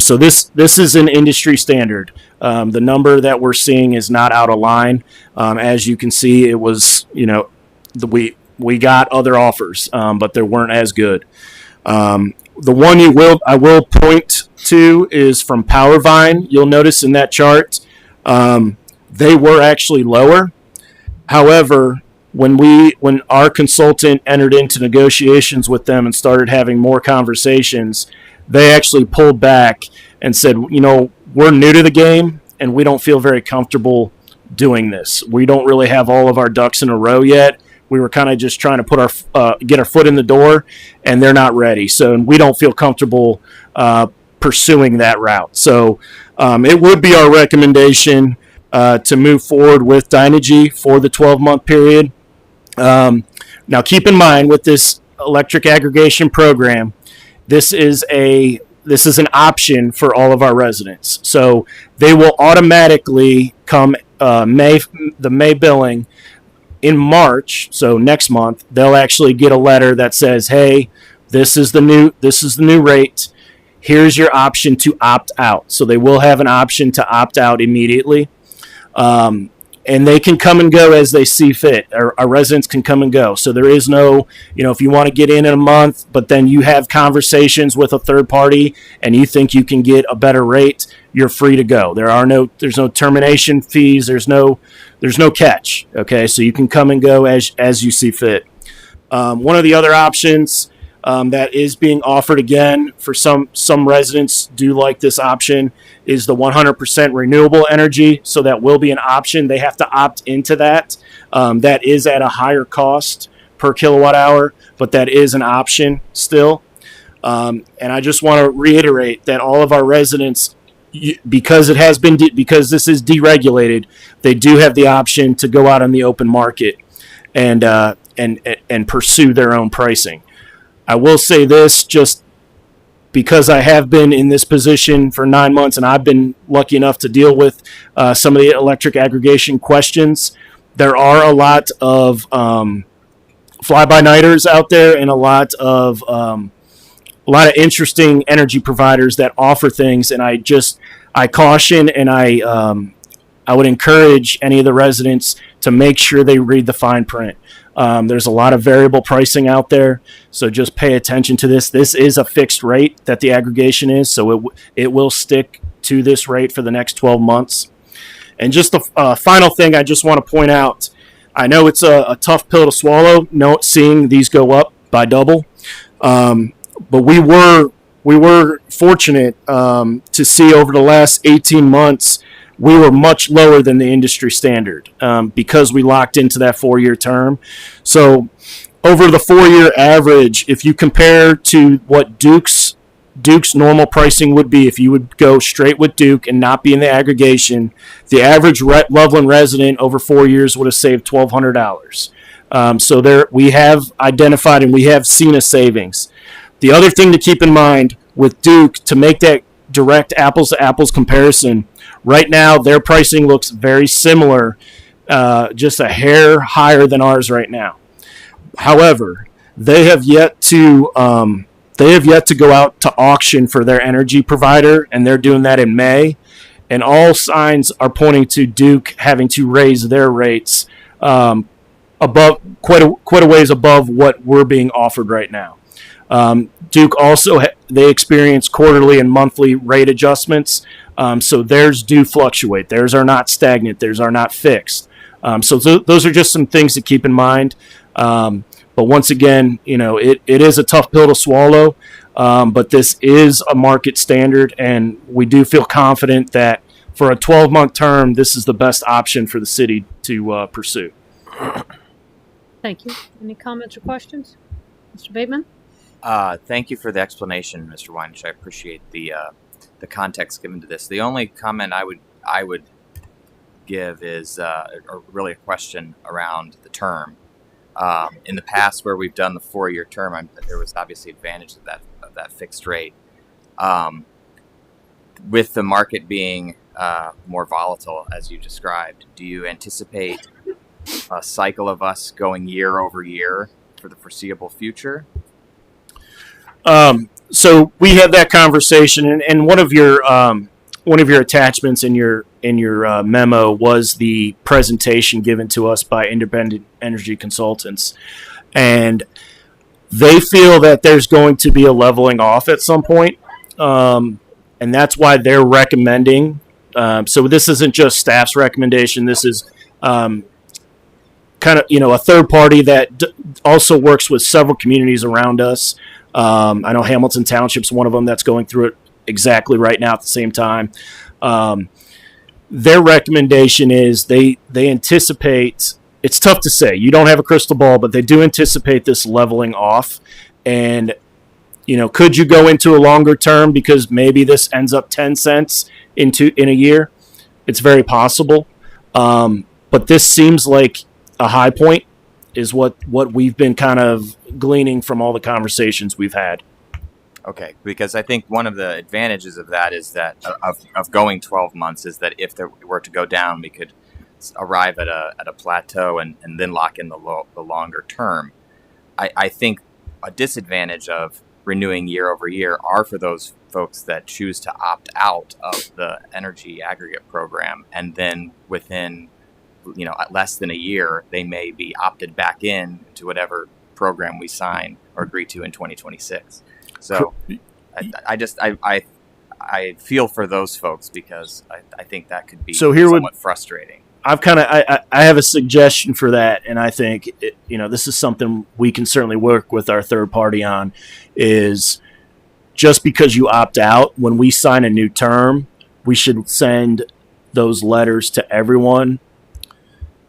Speaker 8: So this is an industry standard. The number that we're seeing is not out of line. As you can see, it was, we got other offers, but they weren't as good. The one I will point to is from Powervine. You'll notice in that chart, they were actually lower. However, when our consultant entered into negotiations with them and started having more conversations, they actually pulled back and said, we're new to the game and we don't feel very comfortable doing this. We don't really have all of our ducks in a row yet. We were kind of just trying to get our foot in the door, and they're not ready. So we don't feel comfortable pursuing that route. So it would be our recommendation to move forward with Dynegy for the 12-month period. Now, keep in mind with this electric aggregation program, this is an option for all of our residents. So they will automatically come the May billing in March. So next month, they'll actually get a letter that says, "Hey, this is the new rate. Here's your option to opt out." So they will have an option to opt out immediately. And they can come and go as they see fit. Our residents can come and go. So there is no, if you want to get in a month, but then you have conversations with a third party and you think you can get a better rate, you're free to go. There's no termination fees. There's no catch. Okay. So you can come and go as you see fit. One of the other options that is being offered again for some residents do like this option is the 100% renewable energy. So that will be an option. They have to opt into that. That is at a higher cost per kilowatt hour, but that is an option still. And I just want to reiterate that all of our residents, because this is deregulated, they do have the option to go out on the open market and pursue their own pricing. I will say this, just because I have been in this position for 9 months and I've been lucky enough to deal with some of the electric aggregation questions, there are a lot of fly-by-nighters out there and a lot of interesting energy providers that offer things, and I caution and I would encourage any of the residents to make sure they read the fine print. There's a lot of variable pricing out there, so just pay attention to this. This is a fixed rate that the aggregation is, so it will stick to this rate for the next 12 months. And just the final thing I just want to point out, I know it's a tough pill to swallow, seeing these go up by double, but we were fortunate to see over the last 18 months we were much lower than the industry standard because we locked into that 4-year term. So over the 4-year average, if you compare to what Duke's normal pricing would be if you would go straight with Duke and not be in the aggregation, the average Loveland resident over 4 years would have saved $1,200. So there we have identified and we have seen a savings. The other thing to keep in mind with Duke, to make that direct apples to apples comparison, right now their pricing looks very similar, just a hair higher than ours right now. However, they have yet to go out to auction for their energy provider, and they're doing that in May. And all signs are pointing to Duke having to raise their rates above quite a ways above what we're being offered right now. Duke also they experience quarterly and monthly rate adjustments, so theirs do fluctuate. Theirs are not stagnant. Theirs are not fixed. So those are just some things to keep in mind. But once again, it is a tough pill to swallow, but this is a market standard, and we do feel confident that for a 12-month term, this is the best option for the city to pursue.
Speaker 1: Thank you. Any comments or questions? Mr. Bateman?
Speaker 7: Thank you for the explanation, Mr. Weinich. I appreciate the context given to this. The only comment I would give is or really a question around the term. In the past, where we've done the 4-year term, there was obviously advantage of that fixed rate. With the market being more volatile, as you described, do you anticipate a cycle of us going year over year for the foreseeable future?
Speaker 8: So we had that conversation, and one of your attachments in your memo was the presentation given to us by Independent Energy Consultants, and they feel that there's going to be a leveling off at some point, and that's why they're recommending. So this isn't just staff's recommendation. This is kind of a third party that also works with several communities around us. I know Hamilton Township's one of them that's going through it exactly right now at the same time. Their recommendation is they anticipate, it's tough to say, you don't have a crystal ball, but they do anticipate this leveling off. And, could you go into a longer term because maybe this ends up 10 cents in a year? It's very possible. But this seems like a high point is what we've been kind of gleaning from all the conversations we've had.
Speaker 7: Okay, because I think one of the advantages of that is that of going 12 months is that if there were to go down, we could arrive at a plateau and then lock in the longer term. I think a disadvantage of renewing year over year are for those folks that choose to opt out of the energy aggregate program, and then within less than a year, they may be opted back in to whatever program we sign or agree to in 2026. So I feel for those folks because I think that could be somewhat frustrating.
Speaker 8: I have a suggestion for that, and I think this is something we can certainly work with our third party on. Is just because you opt out, when we sign a new term, we should send those letters to everyone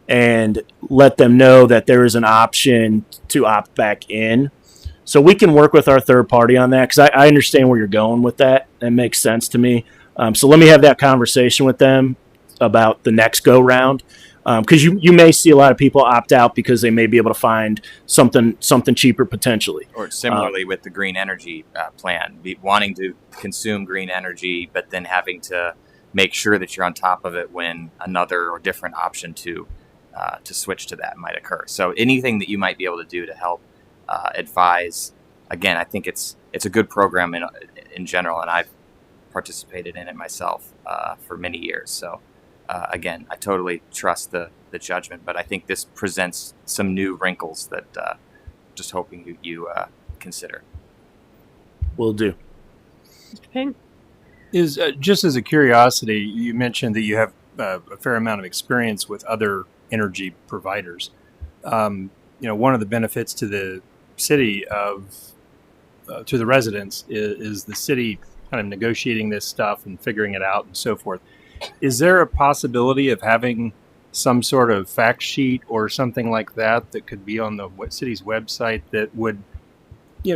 Speaker 8: and let them know that there is an option to opt back in. So we can work with our third party on that, because I understand where you're going with that. It makes sense to me. So let me have that conversation with them about the next go round, because you may see a lot of people opt out because they may be able to find something cheaper potentially.
Speaker 7: Or similarly with the green energy plan, wanting to consume green energy, but then having to make sure that you're on top of it when another or different option to switch to that might occur. So anything that you might be able to do to help advise, again, I think it's a good program in general, and I've participated in it myself for many years. So again, I totally trust the judgment, but I think this presents some new wrinkles that just hoping you consider.
Speaker 8: Will do.
Speaker 1: Mr. Ping?
Speaker 15: Is just as a curiosity, you mentioned that you have a fair amount of experience with other energy providers. One of the benefits to the city to the residents is the city kind of negotiating this stuff and figuring it out and so forth. Is there a possibility of having some sort of fact sheet or something like that could be on the city's website that would,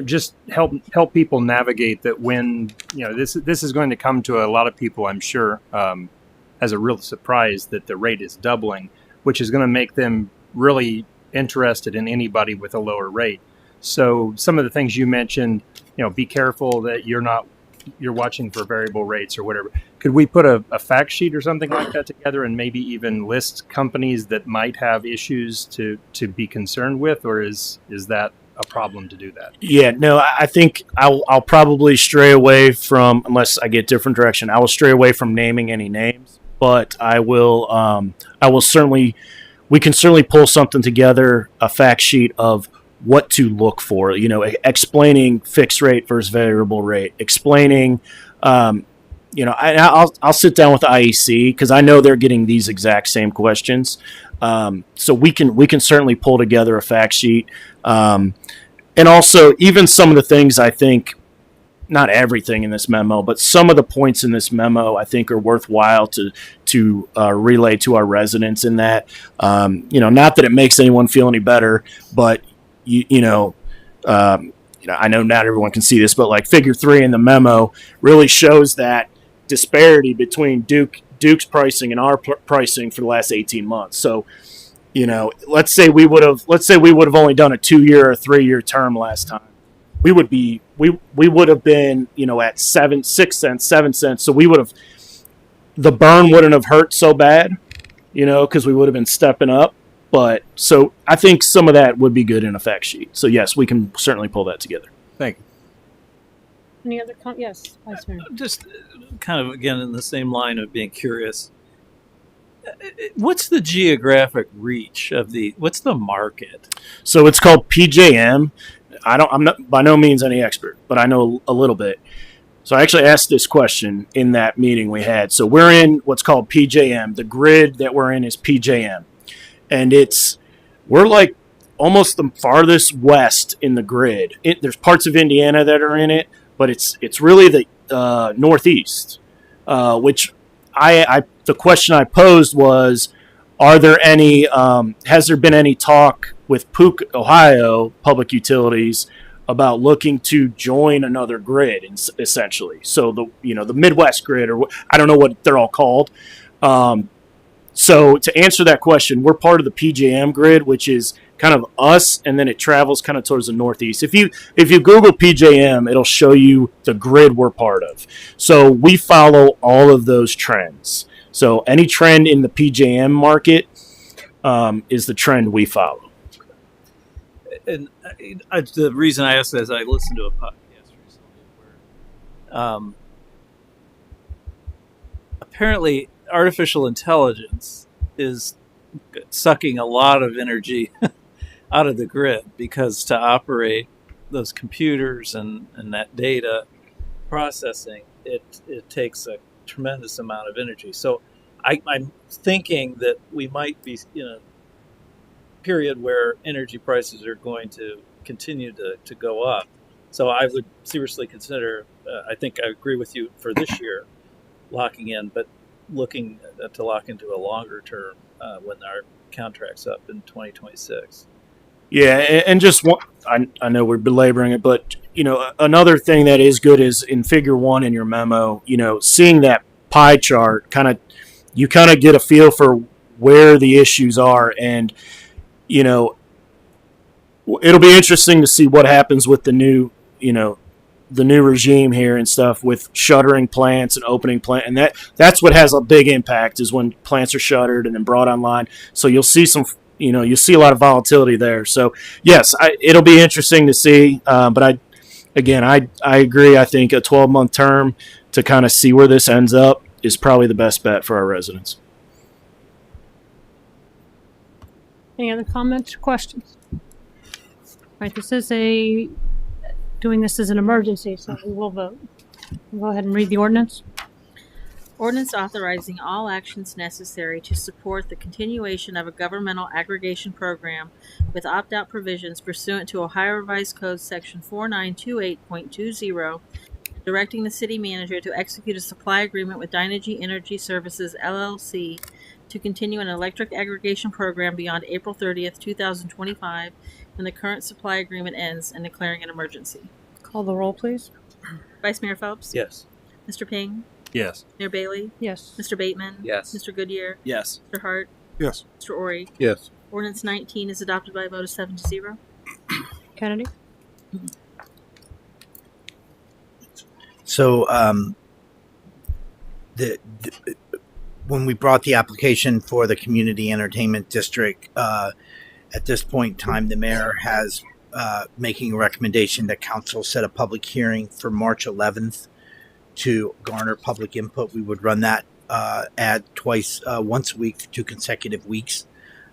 Speaker 15: just help people navigate that when, this is going to come to a lot of people, I'm sure, as a real surprise that the rate is doubling, which is going to make them really interested in anybody with a lower rate. So some of the things you mentioned, be careful that you're watching for variable rates or whatever. Could we put a fact sheet or something like that together and maybe even list companies that might have issues to be concerned with, or is that a problem to do that?
Speaker 8: Yeah, no, I think I'll probably stray away from, unless I get different direction, I will stray away from naming any names, but I will certainly, we can certainly pull something together, a fact sheet of what to look for, explaining fixed rate versus variable rate, explaining, I'll sit down with the IEC because I know they're getting these exact same questions. So we can certainly pull together a fact sheet. And also even some of the things I think, not everything in this memo, but some of the points in this memo I think are worthwhile to relay to our residents. In that, not that it makes anyone feel any better, but I know not everyone can see this, but like Figure 3 in the memo really shows that disparity between Duke's pricing and our pricing for the last 18 months. So, let's say we would have only done a 2-year or 3-year term last time. We would have been, at 6 cents, 7 cents. So the burn wouldn't have hurt so bad, because we would have been stepping up. But so I think some of that would be good in a fact sheet. So yes, we can certainly pull that together.
Speaker 15: Thank you.
Speaker 1: Any other yes, Vice Mayor.
Speaker 2: Just kind of again in the same line of being curious. What's the geographic reach of what's the market?
Speaker 8: So it's called PJM. I'm not by no means any expert, but I know a little bit. So I actually asked this question in that meeting we had. So we're in what's called PJM. The grid that we're in is PJM. And we're like almost the farthest west in the grid. There's parts of Indiana that are in it, but it's really the northeast. Which the question I posed was, has there been any talk with PUC Ohio Public Utilities about looking to join another grid, essentially? So the Midwest grid, or I don't know what they're all called. So to answer that question, we're part of the PJM grid, which is kind of us, and then it travels kind of towards the northeast. If you Google PJM, it'll show you the grid we're part of. So we follow all of those trends. So any trend in the PJM market is the trend we follow.
Speaker 2: And the reason I asked that is I listened to a podcast recently where apparently artificial intelligence is sucking a lot of energy out of the grid, because to operate those computers and that data processing, it takes a tremendous amount of energy. So I'm thinking that we might be in a period where energy prices are going to continue to go up. So I would seriously consider, I think I agree with you for this year, locking in, but looking to lock into a longer term when our contract's up in 2026.
Speaker 8: Yeah, and just one, I know we're belaboring it, but another thing that is good is in Figure 1 in your memo, seeing that pie chart, you kind of get a feel for where the issues are, and it'll be interesting to see what happens with the new regime here and stuff, with shuttering plants and opening plants, and that's what has a big impact, is when plants are shuttered and then brought online. So you'll see you'll see a lot of volatility there. So yes, it'll be interesting to see. But I agree. I think a 12-month term to kind of see where this ends up is probably the best bet for our residents.
Speaker 1: Any other comments or questions? All right, this is doing this as an emergency, so we will vote. We'll go ahead and read the ordinance.
Speaker 3: Ordinance authorizing all actions necessary to support the continuation of a governmental aggregation program with opt-out provisions pursuant to Ohio Revised Code Section 4928.20, directing the city manager to execute a supply agreement with Dynegy Energy Services, LLC, to continue an electric aggregation program beyond April 30th, 2025, when the current supply agreement ends, and declaring an emergency.
Speaker 1: Call the roll, please.
Speaker 3: Vice Mayor Phelps?
Speaker 2: Yes.
Speaker 3: Mr. Ping?
Speaker 15: Yes.
Speaker 3: Mayor Bailey?
Speaker 1: Yes.
Speaker 3: Mr. Bateman?
Speaker 7: Yes.
Speaker 3: Mr. Goodyear?
Speaker 2: Yes.
Speaker 3: Mr. Hart?
Speaker 9: Yes.
Speaker 3: Mr. Ori?
Speaker 11: Yes.
Speaker 3: Ordinance 19 is adopted by a vote of 7-0.
Speaker 1: Kennedy?
Speaker 14: So, when we brought the application for the community entertainment district, at this point in time, the mayor has making a recommendation that council set a public hearing for March 11th to garner public input. We would run that ad once a week for 2 consecutive weeks.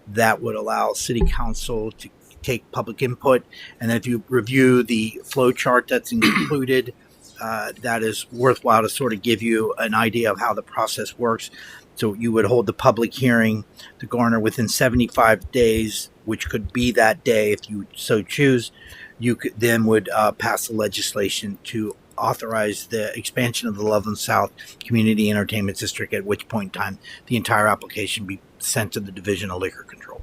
Speaker 14: That would allow city council to take public input, and then if you review the flow chart that's included, that is worthwhile to sort of give you an idea of how the process works. So you would hold the public hearing to garner within 75 days, which could be that day if you so choose. You could then would pass the legislation to authorize the expansion of the Loveland South Community Entertainment District, at which point in time the entire application be sent to the Division of Liquor Control.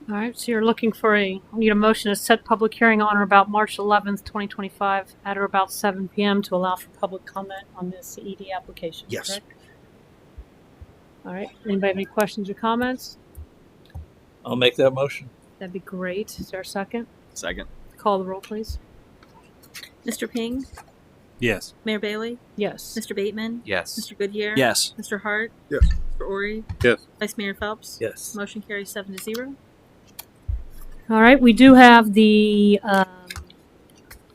Speaker 1: All right, so you're looking for need a motion to set public hearing on or about March 11th, 2025 at or about 7 p.m. to allow for public comment on this ED application.
Speaker 14: Yes.
Speaker 1: Correct? All right, anybody have any questions or comments?
Speaker 2: I'll make that motion.
Speaker 1: That'd be great. Is there a second?
Speaker 7: Second.
Speaker 1: Call the roll, please.
Speaker 3: Mr. Ping,
Speaker 15: Yes.
Speaker 3: Mayor Bailey,
Speaker 1: Yes.
Speaker 3: Mr. Bateman,
Speaker 7: Yes.
Speaker 3: Mr. Goodyear,
Speaker 2: Yes.
Speaker 3: Mr. Hart,
Speaker 9: Yes.
Speaker 3: Mr. Ori,
Speaker 9: Yes.
Speaker 3: Vice Mayor Phelps.
Speaker 2: Yes.
Speaker 3: Motion carries 7-0.
Speaker 1: All right, we do have the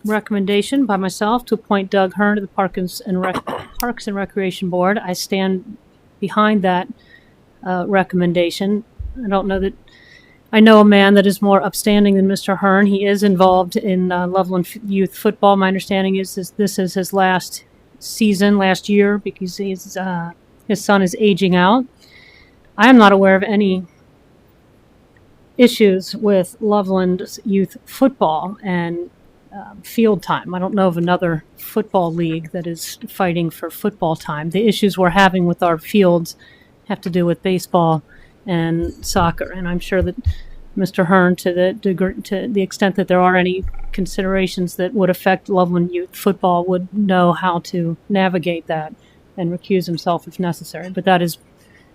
Speaker 1: recommendation by myself to appoint Doug Hearn to the Parks and Recreation Board. I stand behind that recommendation. I don't know that I know a man that is more upstanding than Mr. Hearn. He is involved in Loveland youth football. My understanding is this is his last season, last year, because his son is aging out. I am not aware of any issues with Loveland youth football and field time. I don't know of another football league that is fighting for football time. The issues we're having with our fields have to do with baseball and soccer, and I'm sure that Mr. Hearn, to the extent that there are any considerations that would affect Loveland youth football, would know how to navigate that and recuse himself if necessary. But that is,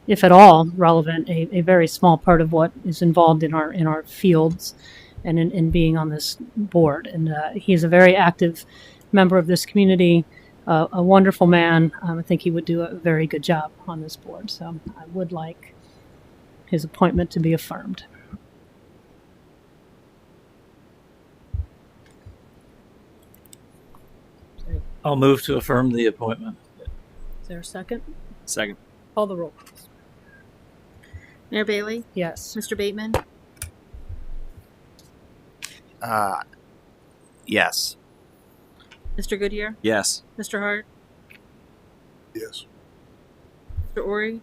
Speaker 1: if at all relevant, a very small part of what is involved in our fields and in being on this board. And he is a very active member of this community, a wonderful man. I think he would do a very good job on this board. So I would like his appointment to be affirmed.
Speaker 2: I'll move to affirm the appointment.
Speaker 1: Is there a second?
Speaker 7: Second.
Speaker 1: Call the roll.
Speaker 3: Mayor Bailey,
Speaker 1: Yes.
Speaker 3: Mr. Bateman,
Speaker 7: Yes.
Speaker 3: Mr. Goodyear,
Speaker 7: Yes.
Speaker 3: Mr. Hart,
Speaker 9: Yes.
Speaker 3: Mr. Ori,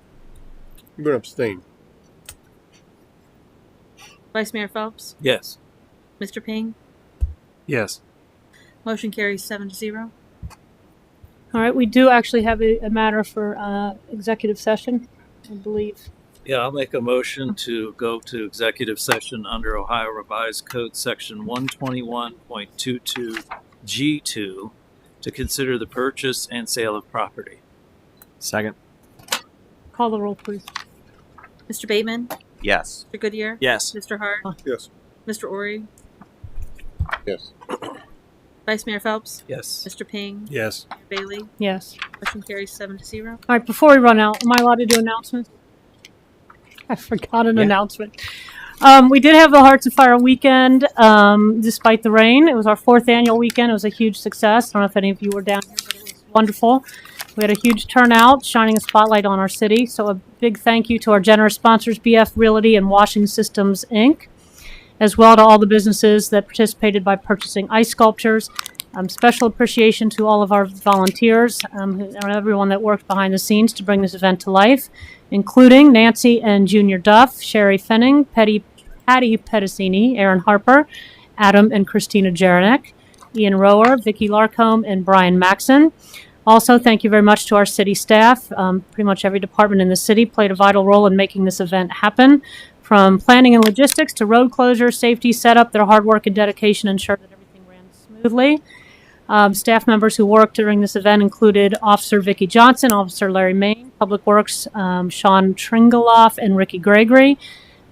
Speaker 11: I'm going to abstain.
Speaker 3: Vice Mayor Phelps,
Speaker 2: Yes.
Speaker 3: Mr. Ping.
Speaker 15: Yes.
Speaker 3: Motion carries 7-0.
Speaker 1: All right, we do actually have a matter for executive session, I believe.
Speaker 2: Yeah, I'll make a motion to go to executive session under Ohio Revised Code Section 121.22 G2 to consider the purchase and sale of property.
Speaker 7: Second.
Speaker 1: Call the roll, please.
Speaker 3: Mr. Bateman,
Speaker 7: Yes.
Speaker 3: Mr. Goodyear,
Speaker 2: Yes.
Speaker 3: Mr. Hart,
Speaker 9: Yes.
Speaker 3: Mr. Ori,
Speaker 11: Yes.
Speaker 3: Vice Mayor Phelps,
Speaker 2: Yes.
Speaker 3: Mr. Ping,
Speaker 15: Yes.
Speaker 3: Mayor Bailey.
Speaker 1: Yes.
Speaker 3: Motion carries 7-0.
Speaker 1: All right, before we run out, am I allowed to do announcements? I forgot an announcement. We did have the Hearts of Fire weekend, despite the rain. It was our 4th annual weekend. It was a huge success. I don't know if any of you were down here, but it was wonderful. We had a huge turnout, shining a spotlight on our city. So a big thank you to our generous sponsors, BF Realty and Washing Systems, Inc., as well to all the businesses that participated by purchasing ice sculptures. Special appreciation to all of our volunteers and everyone that worked behind the scenes to bring this event to life, including Nancy and Junior Duff, Sherry Fenning, Patty Pedicini, Aaron Harper, Adam and Christina Jaranek, Ian Rower, Vicki Larcombe, and Brian Maxon. Also, thank you very much to our city staff. Pretty much every department in the city played a vital role in making this event happen. From planning and logistics to road closure, safety, setup, their hard work and dedication ensured that everything ran smoothly. Staff members who worked during this event included Officer Vicki Johnson, Officer Larry Main, Public Works Sean Tringaloff, and Ricky Gregory,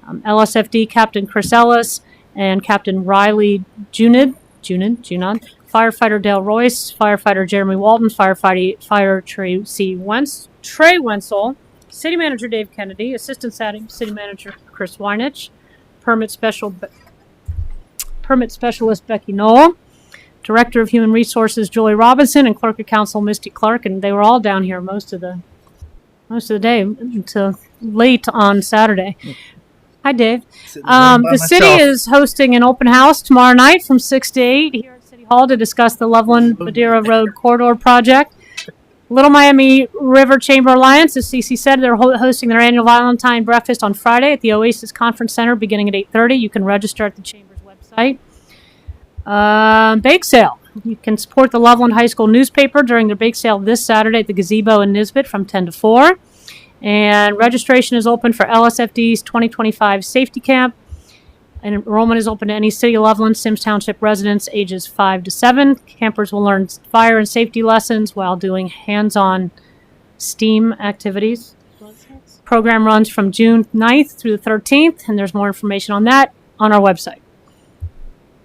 Speaker 1: LSFD Captain Chris Ellis, and Captain Riley Junod, Firefighter Dale Royce, Firefighter Jeremy Walton, Firefighter Trey Wenzel, City Manager Dave Kennedy, Assistant City Manager Chris Weinich, Permit Specialist Becky Knoll, Director of Human Resources Julie Robinson, and Clerk of Council Misty Clark, and they were all down here most of the day until late on Saturday. Hi, Dave. The city is hosting an open house tomorrow night from 6 to 8 here at City Hall to discuss the Loveland Madeira Road Corridor project. Little Miami River Chamber Alliance, as Cece said, they're hosting their annual Valentine breakfast on Friday at the Oasis Conference Center beginning at 8:30. You can register at the Chamber's website. Bake sale. You can support the Loveland High School newspaper during their bake sale this Saturday at the gazebo in Nisbet from 10 to 4. And registration is open for LSFD's 2025 safety camp. And enrollment is open to any City of Loveland, Sims Township residents ages 5 to 7. Campers will learn fire and safety lessons while doing hands-on STEAM activities. Program runs from June 9th through the 13th, and there's more information on that on our website.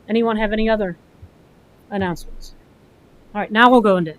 Speaker 1: Anyone have any other announcements? All right, now we'll go into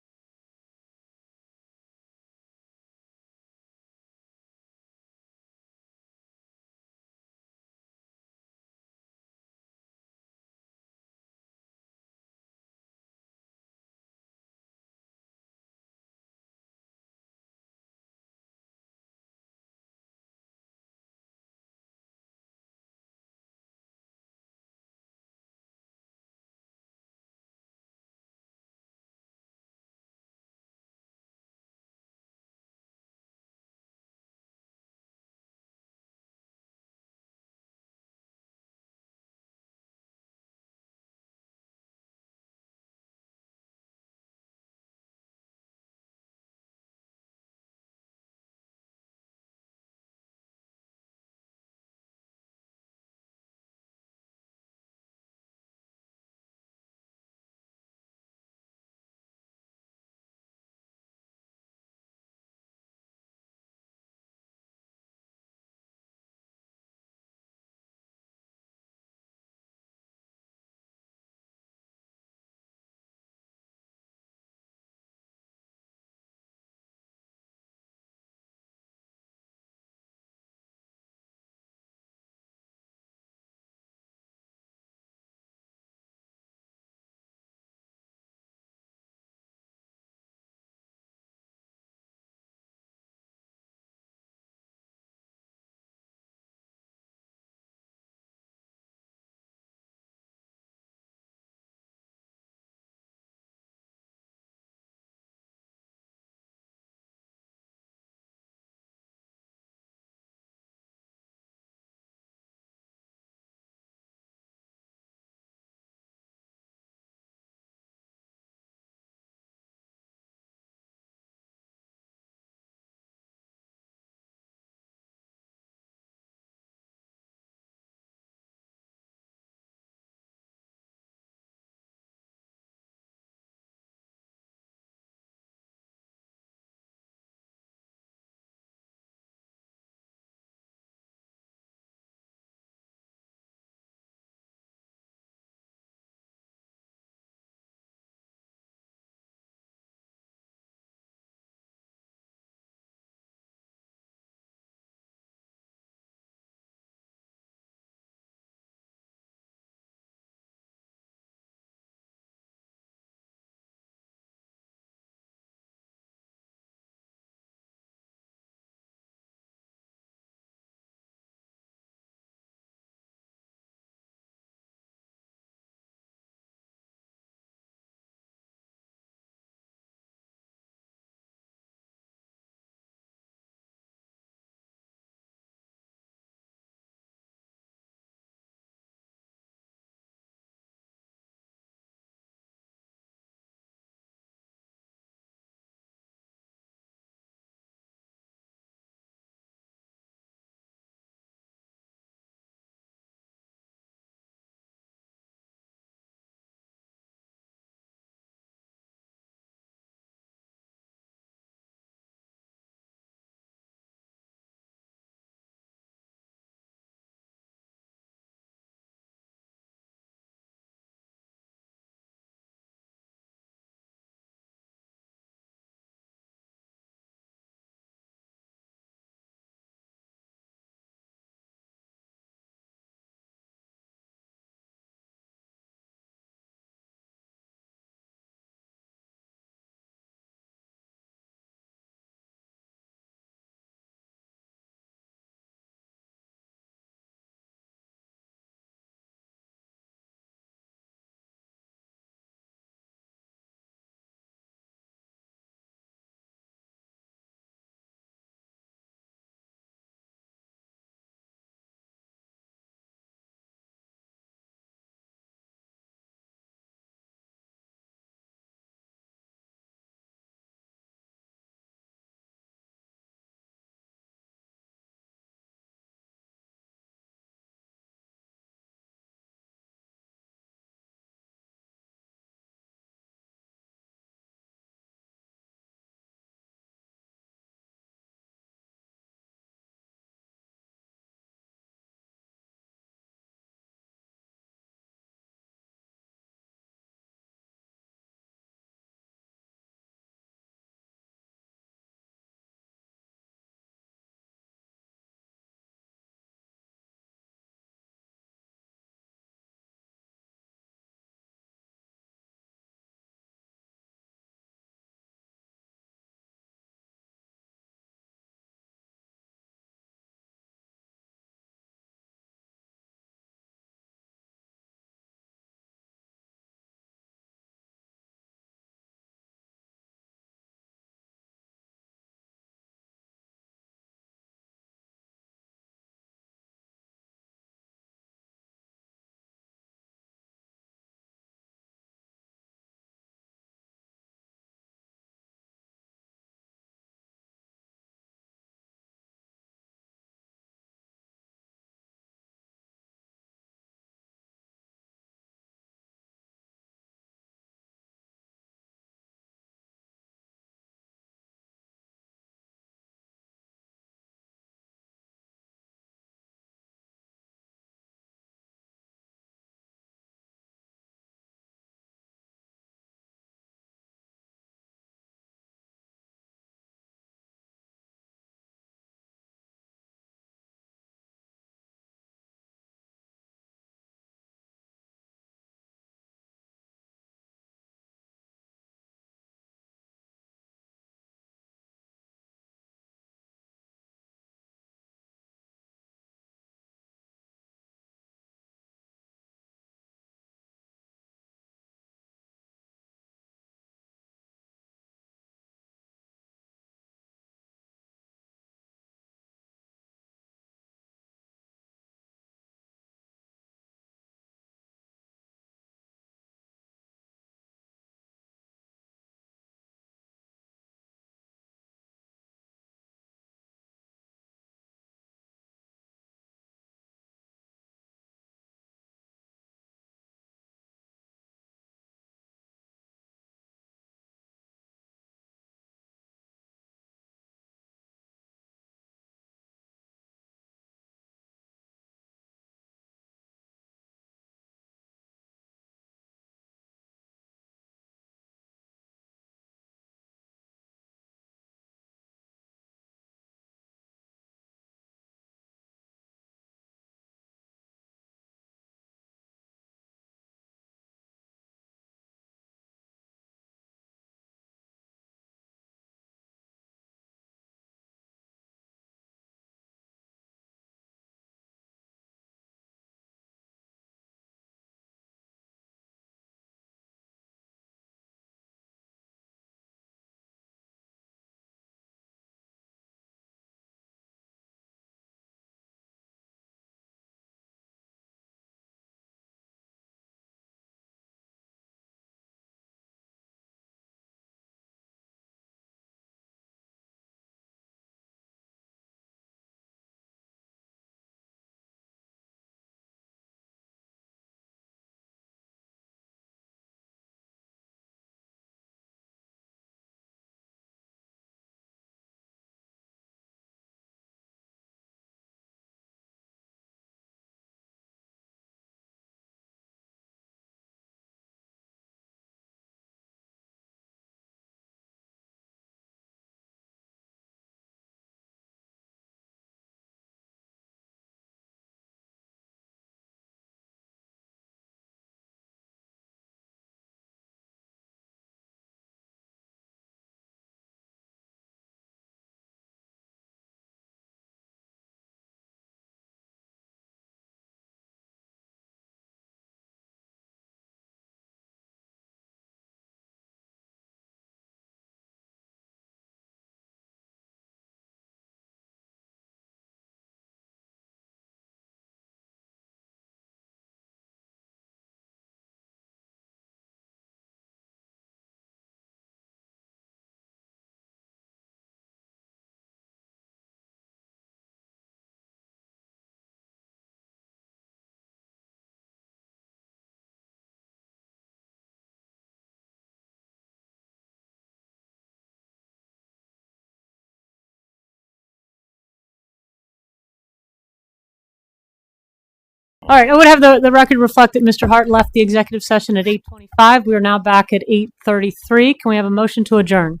Speaker 1: All right, I would have the record reflect that Mr. Hart left the executive session at 8:25. We are now back at 8:33. Can we have a motion to adjourn?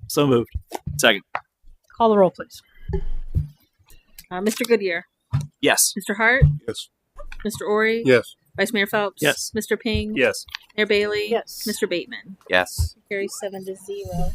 Speaker 2: So moved. Second.
Speaker 1: Call the roll, please.
Speaker 3: Mr. Goodyear,
Speaker 7: Yes.
Speaker 3: Mr. Hart,
Speaker 9: Yes.
Speaker 3: Mr. Ori,
Speaker 9: Yes.
Speaker 3: Vice Mayor Phelps,
Speaker 2: Yes.
Speaker 3: Mr. Ping,
Speaker 15: Yes.
Speaker 3: Mayor Bailey,
Speaker 1: Yes.
Speaker 3: Mr. Bateman.
Speaker 7: Yes.
Speaker 3: Carries 7-0.